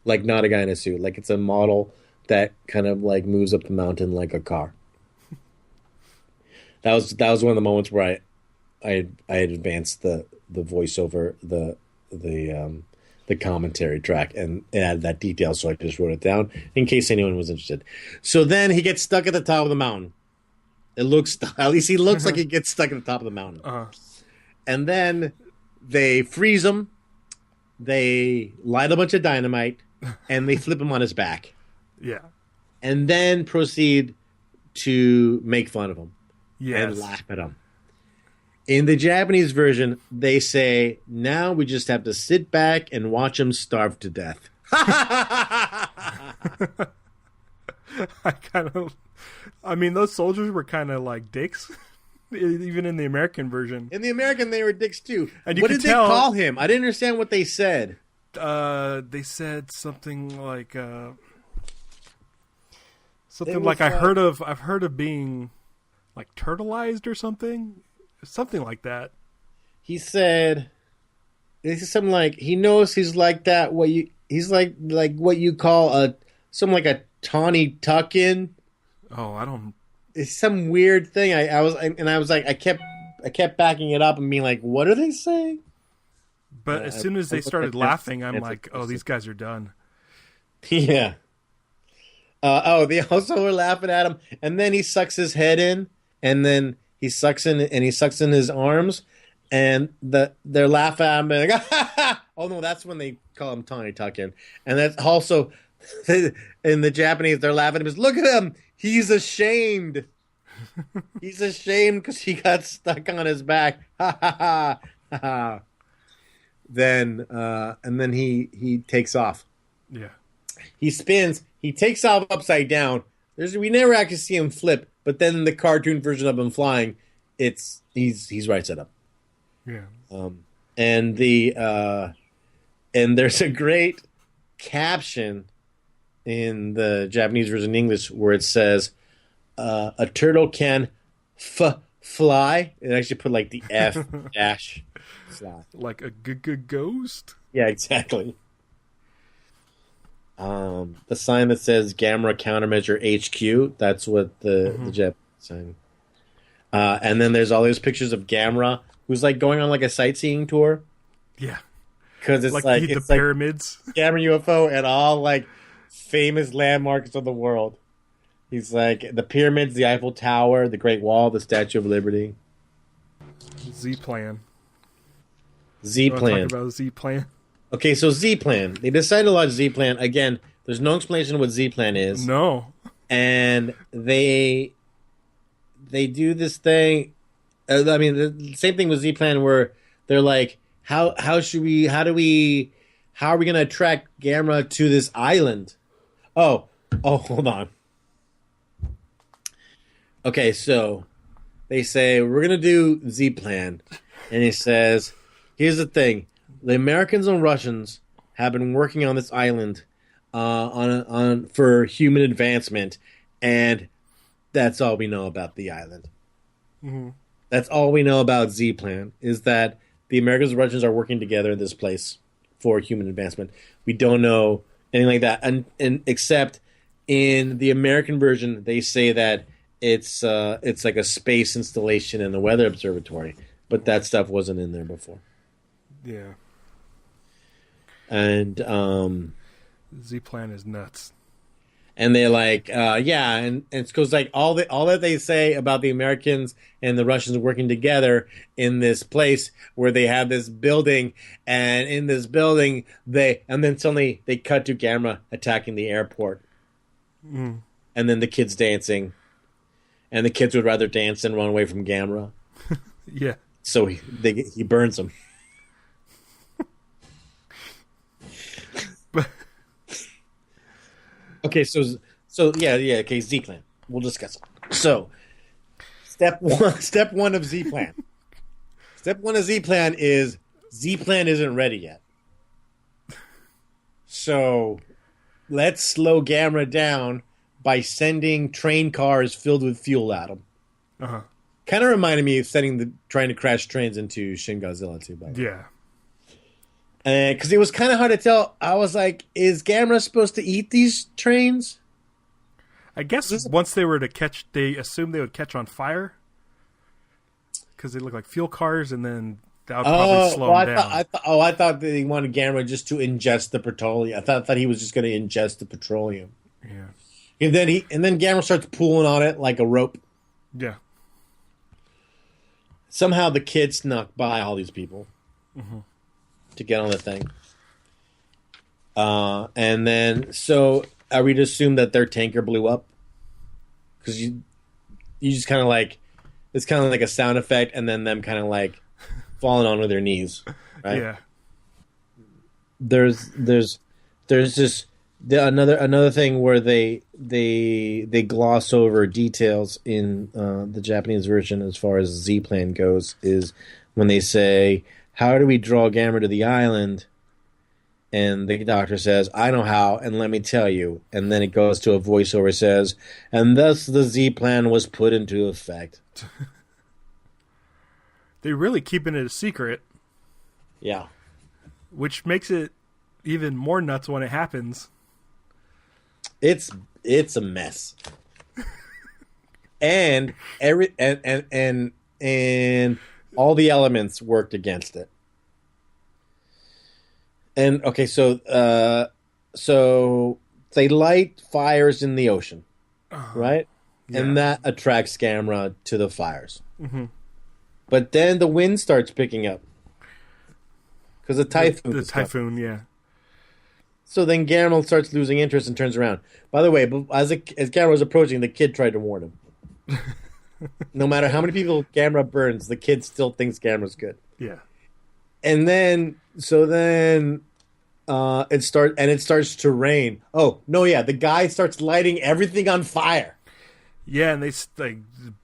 Speaker 2: Like, not a guy in a suit. Like, it's a model that kind of, like, moves up the mountain like a car. That was one of the moments where I had advanced the voiceover, the commentary track, and it added that detail, so I just wrote it down in case anyone was interested. So then he gets stuck at the top of the mountain. At least he looks like he gets stuck at the top of the mountain. And then they freeze him, they light a bunch of dynamite, and they flip him on his back.
Speaker 1: Yeah.
Speaker 2: And then proceed to make fun of him and
Speaker 1: Yes.
Speaker 2: laugh at him. In the Japanese version, they say, now we just have to sit back and watch him starve to death.
Speaker 1: I mean, those soldiers were kind of like dicks, even in the American version.
Speaker 2: In the American, they were dicks too.
Speaker 1: And
Speaker 2: What did they call him? I didn't understand what they said.
Speaker 1: They said something like
Speaker 2: was,
Speaker 1: I've heard of being like turtleized or something like that.
Speaker 2: He said something like he knows he's like that. He's like what you call something like a tawny tuck-in.
Speaker 1: Oh, I don't.
Speaker 2: It's some weird thing. I was like I kept backing it up and being like, what are they saying?
Speaker 1: But as soon as they started laughing, I'm like, oh, these guys are done.
Speaker 2: Yeah. They also were laughing at him, and then he sucks his head in, and then he sucks in his arms, and they're laughing at him. And like, oh no, that's when they call him Tawny Tuckin, and that's also in the Japanese they're laughing at him. Look at him, he's ashamed. He's ashamed because he got stuck on his back. Ha ha ha ha. Then and then he takes off.
Speaker 1: Yeah.
Speaker 2: He spins. He takes off upside down. We never actually see him flip, but then the cartoon version of him flying, he's right side up.
Speaker 1: Yeah.
Speaker 2: And there's a great caption in the Japanese version in English where it says, a turtle can fly. It actually put like the F dash fly.
Speaker 1: Like a ghost?
Speaker 2: Yeah, exactly. The sign that says Gamera Countermeasure HQ, that's what the Japanese sign. And then there's all these pictures of Gamera, who's like going on like a sightseeing tour.
Speaker 1: Yeah.
Speaker 2: Because it's like
Speaker 1: the
Speaker 2: it's
Speaker 1: pyramids.
Speaker 2: Like Gamera UFO and all like famous landmarks of the world. He's like the pyramids, the Eiffel Tower, the Great Wall, the Statue of Liberty.
Speaker 1: Z-Plan.
Speaker 2: Z-Plan.
Speaker 1: Talk about Z-Plan.
Speaker 2: Okay, so Z-Plan. They decided to launch Z-Plan. Again, there's no explanation of what Z-Plan is.
Speaker 1: No.
Speaker 2: And they do this thing. I mean, the same thing with Z-Plan where they're like, how are we going to attract Gamera to this island? Oh, hold on. Okay, so they say, we're going to do Z-Plan. And he says, here's the thing. The Americans and Russians have been working on this island for human advancement, and that's all we know about the island.
Speaker 1: Mm-hmm.
Speaker 2: That's all we know about Z-Plan, is that the Americans and Russians are working together in this place for human advancement. We don't know anything like that, and except in the American version, they say that it's like a space installation and a weather observatory, but that stuff wasn't in there before.
Speaker 1: Yeah.
Speaker 2: And
Speaker 1: Z-Plan is nuts.
Speaker 2: And they're like, and it's because like all that they say about the Americans and the Russians working together in this place where they have this building, and in this building and then suddenly they cut to Gamera attacking the airport, and then the kids dancing, and the kids would rather dance than run away from Gamera.
Speaker 1: Yeah.
Speaker 2: So he burns them. Okay, so okay, Z-Plan. We'll discuss it. So, step one of Z-Plan. Step one of Z-Plan is Z-Plan isn't ready yet. So, let's slow Gamera down by sending train cars filled with fuel at him.
Speaker 1: Uh-huh.
Speaker 2: Kind of reminded me of trying to crash trains into Shin Godzilla too. By the way.
Speaker 1: Yeah.
Speaker 2: Because it was kind of hard to tell. I was like, is Gamera supposed to eat these trains?
Speaker 1: I guess once they were to catch, they assumed they would catch on fire. Because they look like fuel cars, and then that would probably slow them down.
Speaker 2: I thought they wanted Gamera just to ingest the petroleum. I thought he was just going to ingest the petroleum.
Speaker 1: Yeah.
Speaker 2: And then Gamera starts pulling on it like a rope.
Speaker 1: Yeah.
Speaker 2: Somehow the kid snuck by all these people. Mm-hmm. To get on the thing. And then, so are we to assume that their tanker blew up? Because you just kind of like, it's kind of like a sound effect, and then them kind of like falling on with their knees, right?
Speaker 1: Yeah.
Speaker 2: There's this another thing where they gloss over details in the Japanese version as far as Z-Plan goes, is when they say, how do we draw Gamera to the island? And the doctor says, I know how, and let me tell you. And then it goes to a voiceover says, and thus the Z-Plan was put into effect.
Speaker 1: They're really keeping it a secret.
Speaker 2: Yeah.
Speaker 1: Which makes it even more nuts when it happens.
Speaker 2: It's a mess. and all the elements worked against it. And okay, so they light fires in the ocean, right? Yeah. And that attracts Gamera to the fires. Mm-hmm. But then the wind starts picking up because the typhoon.
Speaker 1: The typhoon, yeah.
Speaker 2: So then Gamera starts losing interest and turns around. By the way, as Gamera was approaching, the kid tried to warn him. No matter how many people Gamera burns, the kid still thinks Gamera's good.
Speaker 1: Yeah.
Speaker 2: And then it starts to rain. Oh, no, yeah, the guy starts lighting everything on fire.
Speaker 1: Yeah, and they like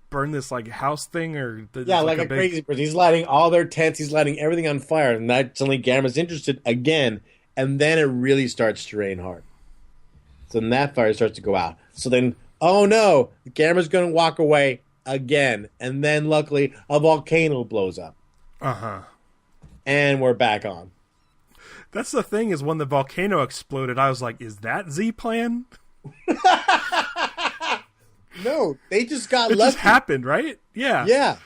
Speaker 1: burn this like house thing
Speaker 2: like a crazy person. He's lighting all their tents, he's lighting everything on fire, and that suddenly Gamera's interested again, and then it really starts to rain hard. So then that fire starts to go out. So then oh no, the camera's going to walk away again. And then luckily a volcano blows up.
Speaker 1: Uh-huh.
Speaker 2: And we're back on.
Speaker 1: That's the thing, is when the volcano exploded, I was like, is that Z-Plan?
Speaker 2: No, they just got
Speaker 1: It
Speaker 2: lucky.
Speaker 1: just happened, right? Yeah.
Speaker 2: Yeah.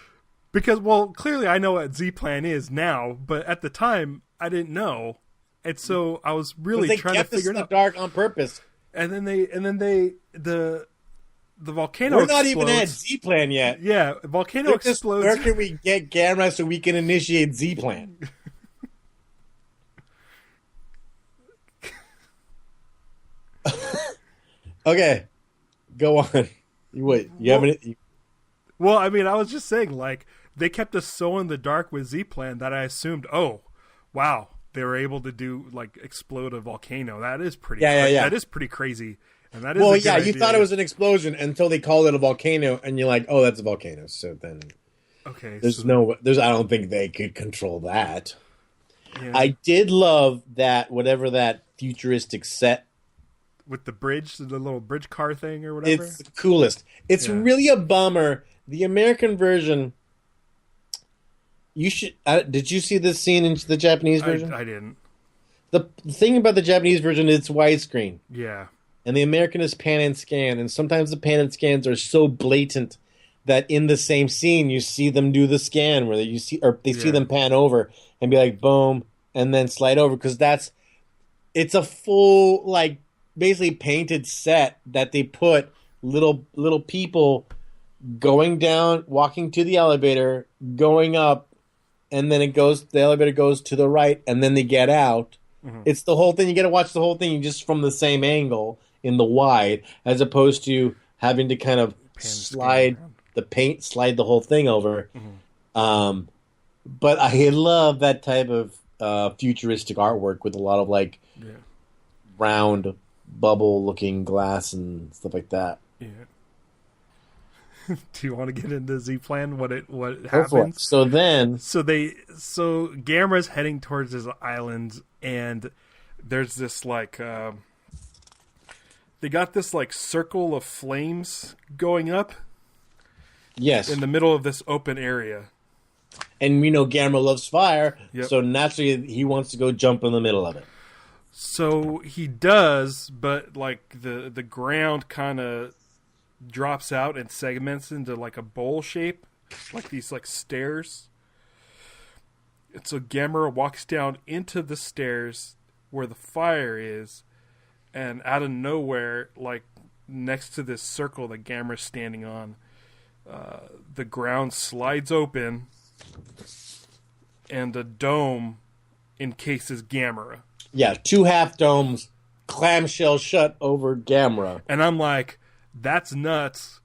Speaker 1: Because, well, clearly I know what Z-Plan is now, but at the time, I didn't know. And so I was really trying to figure it out.
Speaker 2: They kept us in the dark on purpose.
Speaker 1: And then the volcano
Speaker 2: We're not
Speaker 1: explodes.
Speaker 2: even at Z-Plan yet.
Speaker 1: Yeah, volcano explodes.
Speaker 2: Where can we get Gamera so we can initiate Z-Plan? Okay, go on. You haven't.
Speaker 1: Well, I mean, I was just saying, like, they kept us so in the dark with Z-Plan that I assumed, oh, wow, they were able to explode a volcano. That is pretty.
Speaker 2: Yeah.
Speaker 1: That is pretty crazy. And that is
Speaker 2: Well,
Speaker 1: a good
Speaker 2: yeah, you
Speaker 1: idea.
Speaker 2: thought it was an explosion until they called it a volcano, and you're like, oh, that's a volcano. So then,
Speaker 1: okay.
Speaker 2: I don't think they could control that.
Speaker 1: Yeah.
Speaker 2: I did love that whatever that futuristic set.
Speaker 1: With the bridge, the little bridge car thing or whatever.
Speaker 2: It's the coolest. It's really a bummer. The American version. You should. Did you see this scene in the Japanese version?
Speaker 1: I didn't.
Speaker 2: The thing about the Japanese version is it's widescreen.
Speaker 1: Yeah.
Speaker 2: And the American is pan and scan. And sometimes the pan and scans are so blatant that in the same scene you see them do the scan where they see them pan over and be like boom and then slide over, because it's a full basically painted set that they put little people going down, walking to the elevator, going up, and then the elevator goes to the right, and then they get out. Mm-hmm. It's the whole thing. You got to watch the whole thing just from the same angle in the wide, as opposed to having to kind of slide the whole thing over. Mm-hmm. But I love that type of futuristic artwork with a lot of round bubble-looking glass and stuff like that.
Speaker 1: Yeah. Do you want to get into Z-Plan? What happens?
Speaker 2: So
Speaker 1: Gamera's heading towards his island, and there's this they got this circle of flames going up.
Speaker 2: Yes.
Speaker 1: In the middle of this open area.
Speaker 2: And we know Gamera loves fire,
Speaker 1: yep.
Speaker 2: So naturally he wants to go jump in the middle of it.
Speaker 1: So he does, but the ground kind of drops out and segments into a bowl shape, these stairs. And so Gamera walks down into the stairs where the fire is, and out of nowhere, next to this circle that Gamera's standing on, the ground slides open, and a dome encases Gamera.
Speaker 2: Yeah, 2 half domes, clamshell shut over Gamera.
Speaker 1: And I'm like, that's nuts.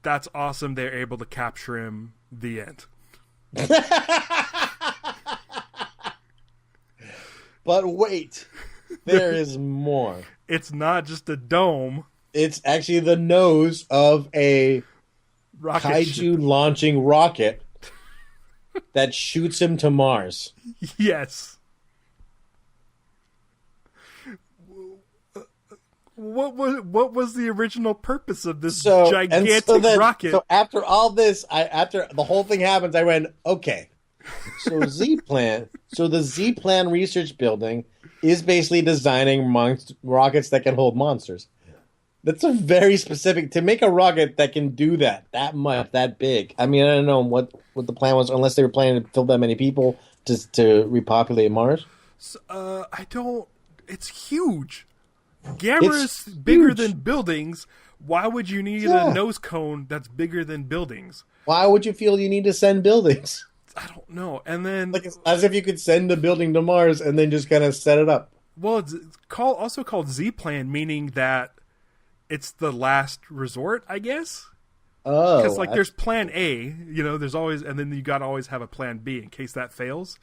Speaker 1: That's awesome. They're able to capture him. The end.
Speaker 2: But wait, there is more.
Speaker 1: It's not just a dome.
Speaker 2: It's actually the nose of a Kaiju launching rocket that shoots him to Mars.
Speaker 1: Yes. What was the original purpose of this gigantic rocket?
Speaker 2: So after all this, after the whole thing happens, I went, okay. So the Z-Plan research building is basically designing rockets that can hold monsters. That's a very specific, to make a rocket that can do that much, that big. I mean, I don't know what the plan was, unless they were planning to fill that many people to repopulate Mars.
Speaker 1: It's huge. Gamera's bigger than buildings. Why would you need a nose cone that's bigger than buildings?
Speaker 2: Why would you feel you need to send buildings?
Speaker 1: I don't know. And then
Speaker 2: as if you could send a building to Mars and then just kind of set it up.
Speaker 1: Well, it's also called Z-Plan, meaning that it's the last resort, I guess.
Speaker 2: Oh,
Speaker 1: because there's Plan A, there's always, and then you got to always have a Plan B in case that fails.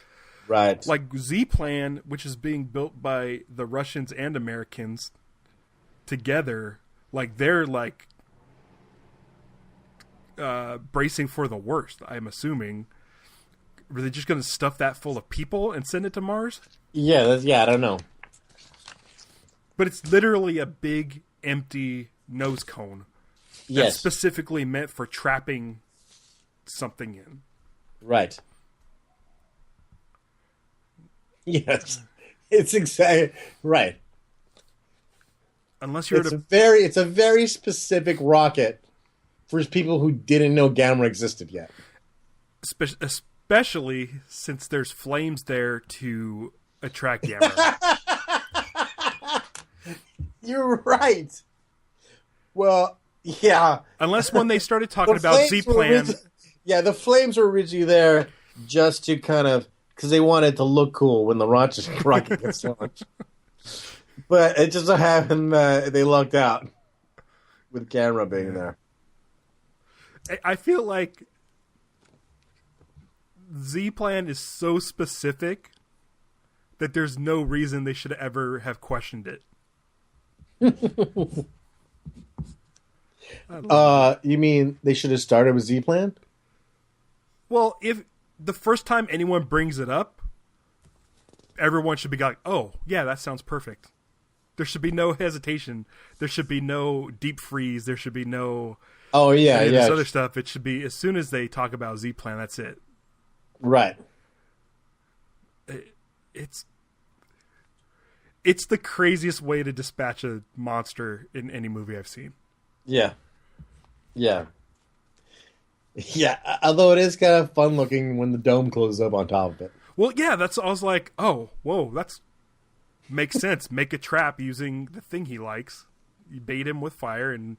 Speaker 2: Right.
Speaker 1: Z-Plan, which is being built by the Russians and Americans together, they're bracing for the worst, I'm assuming. Were they just going to stuff that full of people and send it to Mars?
Speaker 2: Yeah, I don't know.
Speaker 1: But it's literally a big, empty nose cone. that's
Speaker 2: Yes.
Speaker 1: specifically meant for trapping something in.
Speaker 2: Right. Yes. It's exactly right.
Speaker 1: Unless you're
Speaker 2: It's a very specific rocket for people who didn't know Gamera existed yet.
Speaker 1: especially since there's flames there to attract Gamera.
Speaker 2: You're right. Well, yeah.
Speaker 1: Unless when they started talking about Z-Plan...
Speaker 2: Yeah, the flames were originally there just to kind of... Because they wanted to look cool when the rocket gets launched. But it just so happened they lucked out with Gamera being there.
Speaker 1: I feel like Z-Plan is so specific that there's no reason they should ever have questioned it.
Speaker 2: You mean they should have started with Z-Plan?
Speaker 1: Well, if the first time anyone brings it up, everyone should be like, oh, yeah, that sounds perfect. There should be no hesitation. There should be no deep freeze. There should be no...
Speaker 2: Oh, yeah, yeah.
Speaker 1: This other stuff, it should be, as soon as they talk about Z-Plan, that's it.
Speaker 2: Right.
Speaker 1: It's the craziest way to dispatch a monster in any movie I've seen.
Speaker 2: Yeah. Yeah. Yeah, although it is kind of fun looking when the dome closes up on top of it.
Speaker 1: Well, yeah, I was like, oh, whoa, that's makes sense. Make a trap using the thing he likes. You bait him with fire and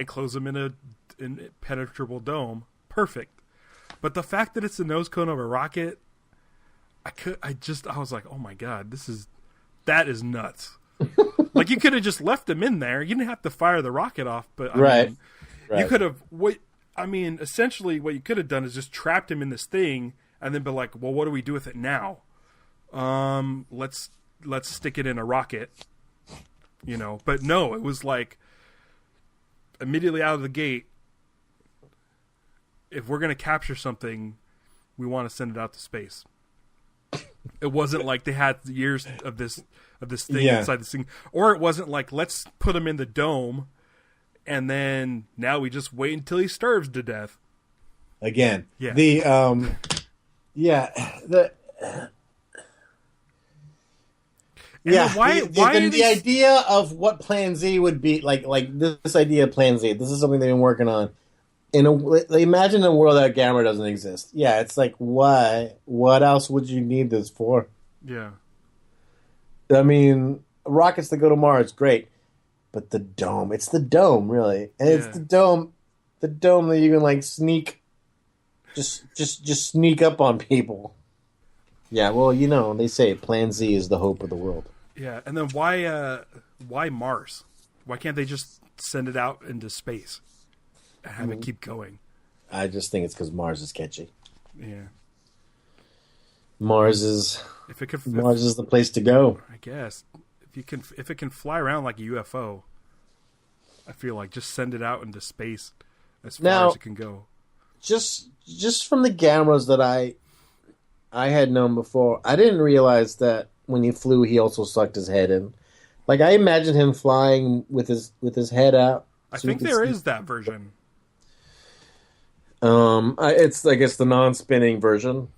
Speaker 1: close him in an impenetrable dome. Perfect. But the fact that it's the nose cone of a rocket, I was like, oh my god, that is nuts. Like, you could have just left him in there. You didn't have to fire the rocket off, but I mean, you could have. Essentially, what you could have done is just trapped him in this thing, and then be like, well, what do we do with it now? Let's stick it in a rocket, But no, it was like immediately out of the gate. If we're gonna capture something, we want to send it out to space. It wasn't like they had years of this thing inside this thing, or it wasn't like, let's put him in the dome, and then now we just wait until he starves to death.
Speaker 2: Again,
Speaker 1: yeah.
Speaker 2: The idea of what Plan Z would be like this idea of Plan Z. This is something they've been working on. Imagine a world that Gamera doesn't exist. Yeah, it's like, why? What else would you need this for?
Speaker 1: Yeah.
Speaker 2: I mean, rockets that go to Mars, great. But the dome, it's the dome, really. And it's the dome that you can, like, sneak, just sneak up on people. Yeah, well, they say Plan Z is the hope of the world.
Speaker 1: Yeah, and then why Mars? Why can't they just send it out into space? Have it keep going.
Speaker 2: I just think it's because Mars is catchy.
Speaker 1: Yeah,
Speaker 2: Mars is the place to go.
Speaker 1: I guess if it can fly around like a UFO, I feel like just send it out into space as far as it can go.
Speaker 2: Just from the Gameras that I had known before, I didn't realize that when he flew, he also sucked his head in. Like, I imagine him flying with his head out.
Speaker 1: I think there is that version.
Speaker 2: It's I guess the non-spinning version,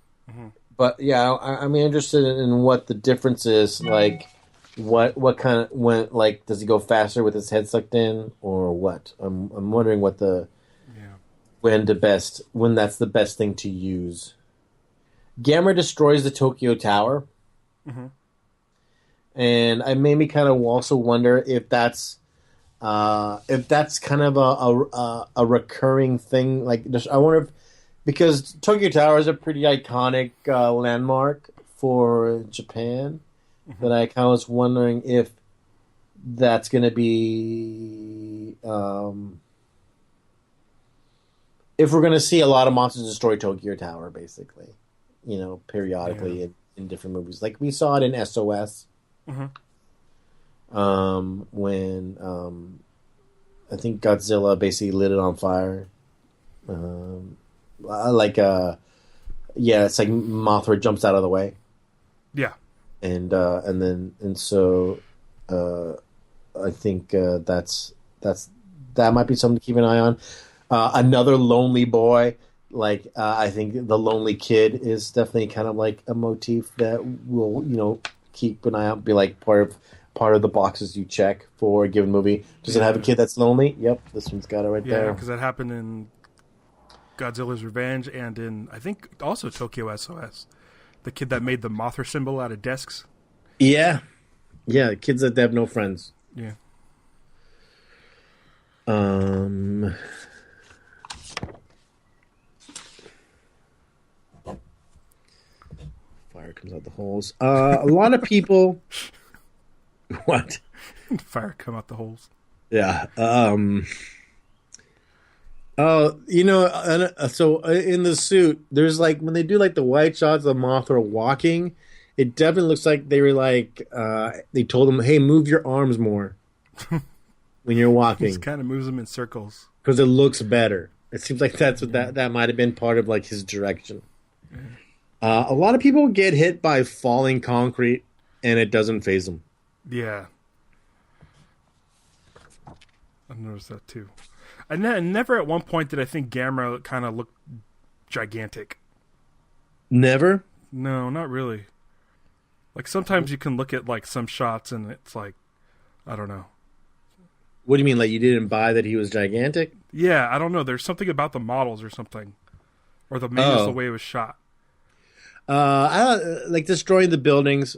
Speaker 2: but yeah, I'm interested in what the difference is. Like, what kind of does he go faster with his head sucked in, or what? I'm wondering what when that's the best thing to use. Gamera destroys the Tokyo Tower, and I made me kind of also wonder if that's kind of a recurring thing. Like, I wonder because Tokyo Tower is a pretty iconic landmark for Japan, that I kind of was wondering if that's going to be if we're going to see a lot of monsters destroy Tokyo Tower, basically, periodically in different movies, like we saw it in SOS. When I think Godzilla basically lit it on fire. It's like Mothra jumps out of the way. Yeah. So I think that's that might be something to keep an eye on. Another lonely boy, like I think the lonely kid is definitely kind of like a motif that will keep an eye out, be like part of the boxes you check for a given movie. Does it have a kid that's lonely? Yep, this one's got it right there.
Speaker 1: Yeah, because that happened in Godzilla's Revenge and in, I think, also Tokyo SOS. The kid that made the Mothra symbol out of desks.
Speaker 2: Yeah, kids that have no friends.
Speaker 1: Yeah.
Speaker 2: Fire comes out the holes. A lot of people. What?
Speaker 1: Fire come out the holes.
Speaker 2: Yeah. Oh, so in the suit, there's like when they do like the white shots of Mothra walking, it definitely looks like they were like they told him, "Hey, move your arms more when you're walking."
Speaker 1: He kind of moves them in circles
Speaker 2: because it looks better. It seems like that's what that might have been part of like his direction. A lot of people get hit by falling concrete, and it doesn't faze them.
Speaker 1: Yeah, I've noticed that too. I never at one point did I think Gamera kind of looked gigantic.
Speaker 2: Never?
Speaker 1: No, not really. Like sometimes you can look at like some shots and it's like, I don't know.
Speaker 2: What do you mean? Like you didn't buy that he was gigantic?
Speaker 1: Yeah, I don't know. There's something about the models or something, or maybe it's the way it was shot.
Speaker 2: I like destroying the buildings.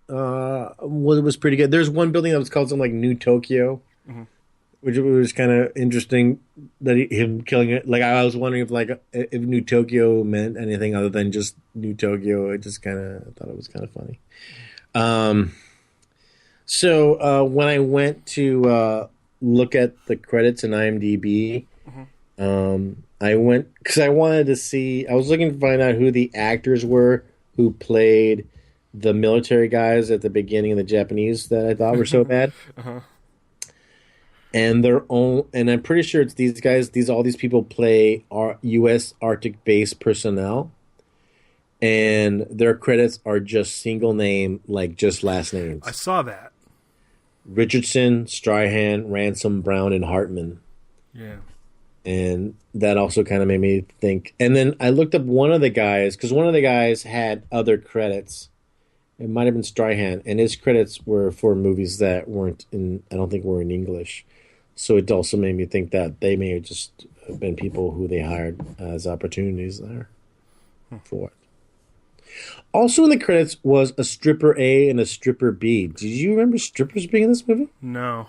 Speaker 2: Was pretty good. There's one building that was called something like New Tokyo. Mm-hmm. Which was kind of interesting that him killing it. Like I was wondering if New Tokyo meant anything other than just New Tokyo. I just kind of thought it was kind of funny. So when I went to look at the credits in IMDb, I went because I wanted to see. I was looking to find out who the actors were who played the military guys at the beginning of the Japanese that I thought were so bad. And and I'm pretty sure it's these guys. All these people play U.S. Arctic base personnel, and their credits are just single name, like just last names.
Speaker 1: I saw that.
Speaker 2: Richardson, Strahan, Ransom, Brown, and Hartman.
Speaker 1: Yeah.
Speaker 2: And that also kind of made me think. And then I looked up one of the guys because one of the guys had other credits. It might have been Strahan, and his credits were for movies that weren't in. I don't think were in English. So it also made me think that they may have just been people who they hired as opportunities there for it. Also in the credits was a stripper A and a stripper B. Did you remember strippers being in this movie?
Speaker 1: No.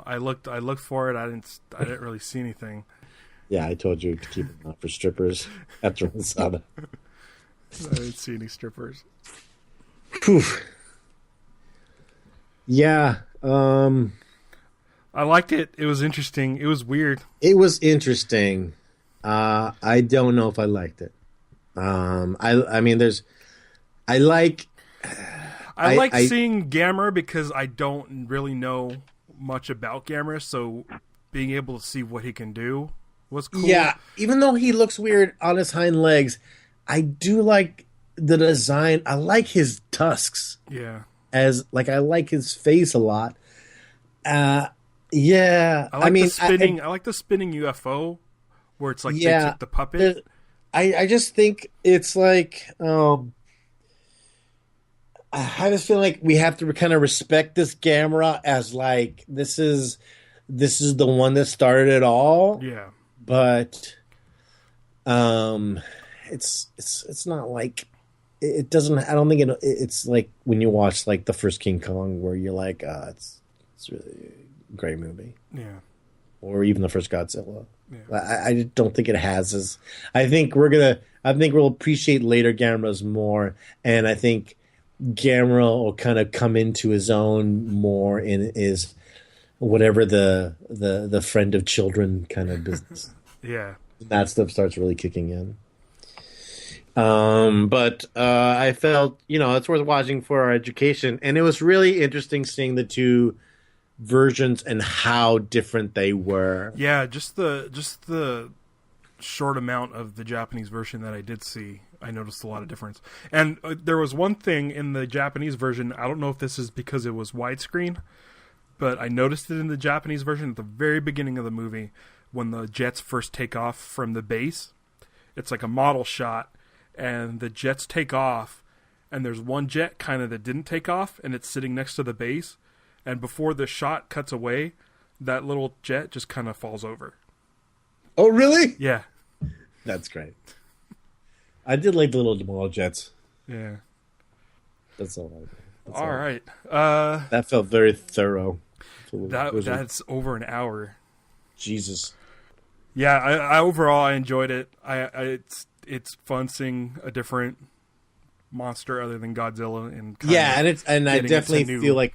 Speaker 1: I looked for it. I didn't really see anything.
Speaker 2: Yeah, I told you to keep an eye for strippers after I saw that.
Speaker 1: I didn't see any strippers.
Speaker 2: Whew. Yeah.
Speaker 1: I liked it. It was interesting. It was weird.
Speaker 2: It was interesting. I don't know if I liked it. I mean, I like
Speaker 1: seeing Gamera because I don't really know much about Gamera, so being able to see what he can do was cool.
Speaker 2: Yeah, even though he looks weird on his hind legs, I do like the design. I like his tusks.
Speaker 1: Yeah.
Speaker 2: I like his face a lot. Yeah,
Speaker 1: I like the spinning UFO where it's like they took the puppet.
Speaker 2: I just think it's like I have this feeling like we have to kind of respect this Gamera as like this is the one that started it all.
Speaker 1: Yeah, but
Speaker 2: it's not like it doesn't. I don't think it's like when you watch like the first King Kong where you're like it's really a great movie.
Speaker 1: Yeah,
Speaker 2: or even the first Godzilla.
Speaker 1: Yeah.
Speaker 2: I don't think it has as. I think we'll appreciate later Gameras more, and I think Gamera will kind of come into his own more in his whatever the friend of children kind of business.
Speaker 1: Yeah,
Speaker 2: that stuff starts really kicking in. But I felt it's worth watching for our education, and it was really interesting seeing the two versions and how different they were.
Speaker 1: Yeah, just the short amount of the Japanese version that I did see, I noticed a lot of difference. And there was one thing in the Japanese version, I don't know if this is because it was widescreen, but I noticed it in the Japanese version at the very beginning of the movie when the jets first take off from the base. It's like a model shot, and the jets take off, and there's one jet kind of that didn't take off, and it's sitting next to the base, and before the shot cuts away, that little jet just kind of falls over.
Speaker 2: Oh, really?
Speaker 1: Yeah.
Speaker 2: That's great. I did like the little model jets.
Speaker 1: Yeah.
Speaker 2: That's all right.
Speaker 1: All right.
Speaker 2: That felt very thorough.
Speaker 1: That's over an hour.
Speaker 2: Jesus.
Speaker 1: Yeah, I overall I enjoyed it. It's fun seeing a different monster other than Godzilla, and
Speaker 2: I definitely feel like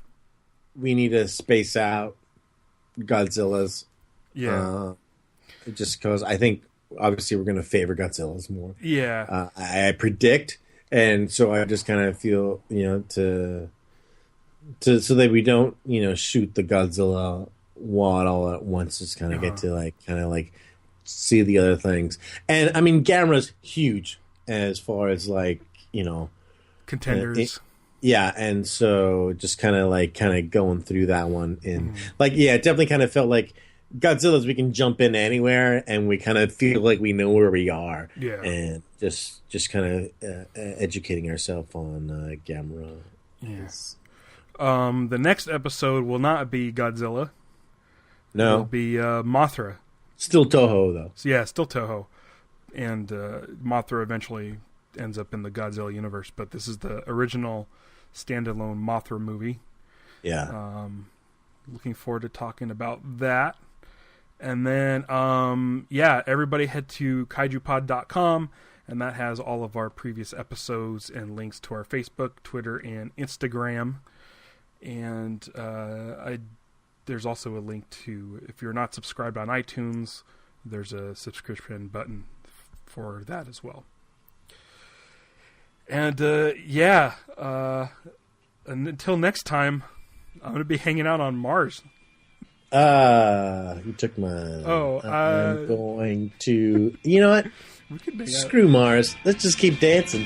Speaker 2: we need to space out Godzillas.
Speaker 1: Yeah.
Speaker 2: Just because I think obviously we're going to favor Godzillas more.
Speaker 1: Yeah.
Speaker 2: I predict, and so I just kind of feel to so that we don't shoot the Godzilla wad all at once. Just kind of get to see the other things. And I mean, Gamera's huge as far as
Speaker 1: contenders.
Speaker 2: And so just kind of going through that one, and it definitely kind of felt like Godzilla's we can jump in anywhere, and we kind of feel like we know where we are.
Speaker 1: Yeah,
Speaker 2: and just kind of educating ourselves on Gamera.
Speaker 1: Yes. The next episode will not be Godzilla.
Speaker 2: No,
Speaker 1: it'll be Mothra.
Speaker 2: Still Toho, though.
Speaker 1: So, yeah, still Toho. And Mothra eventually ends up in the Godzilla universe, but this is the original standalone Mothra movie.
Speaker 2: Yeah.
Speaker 1: Looking forward to talking about that. And then, everybody head to kaijupod.com, and that has all of our previous episodes and links to our Facebook, Twitter, and Instagram. And there's also a link to, if you're not subscribed on iTunes, there's a subscription button for that as well. And and until next time, I'm going to be hanging out on Mars.
Speaker 2: You took mine. I'm going to... You know what? Screw Mars. Let's just keep dancing.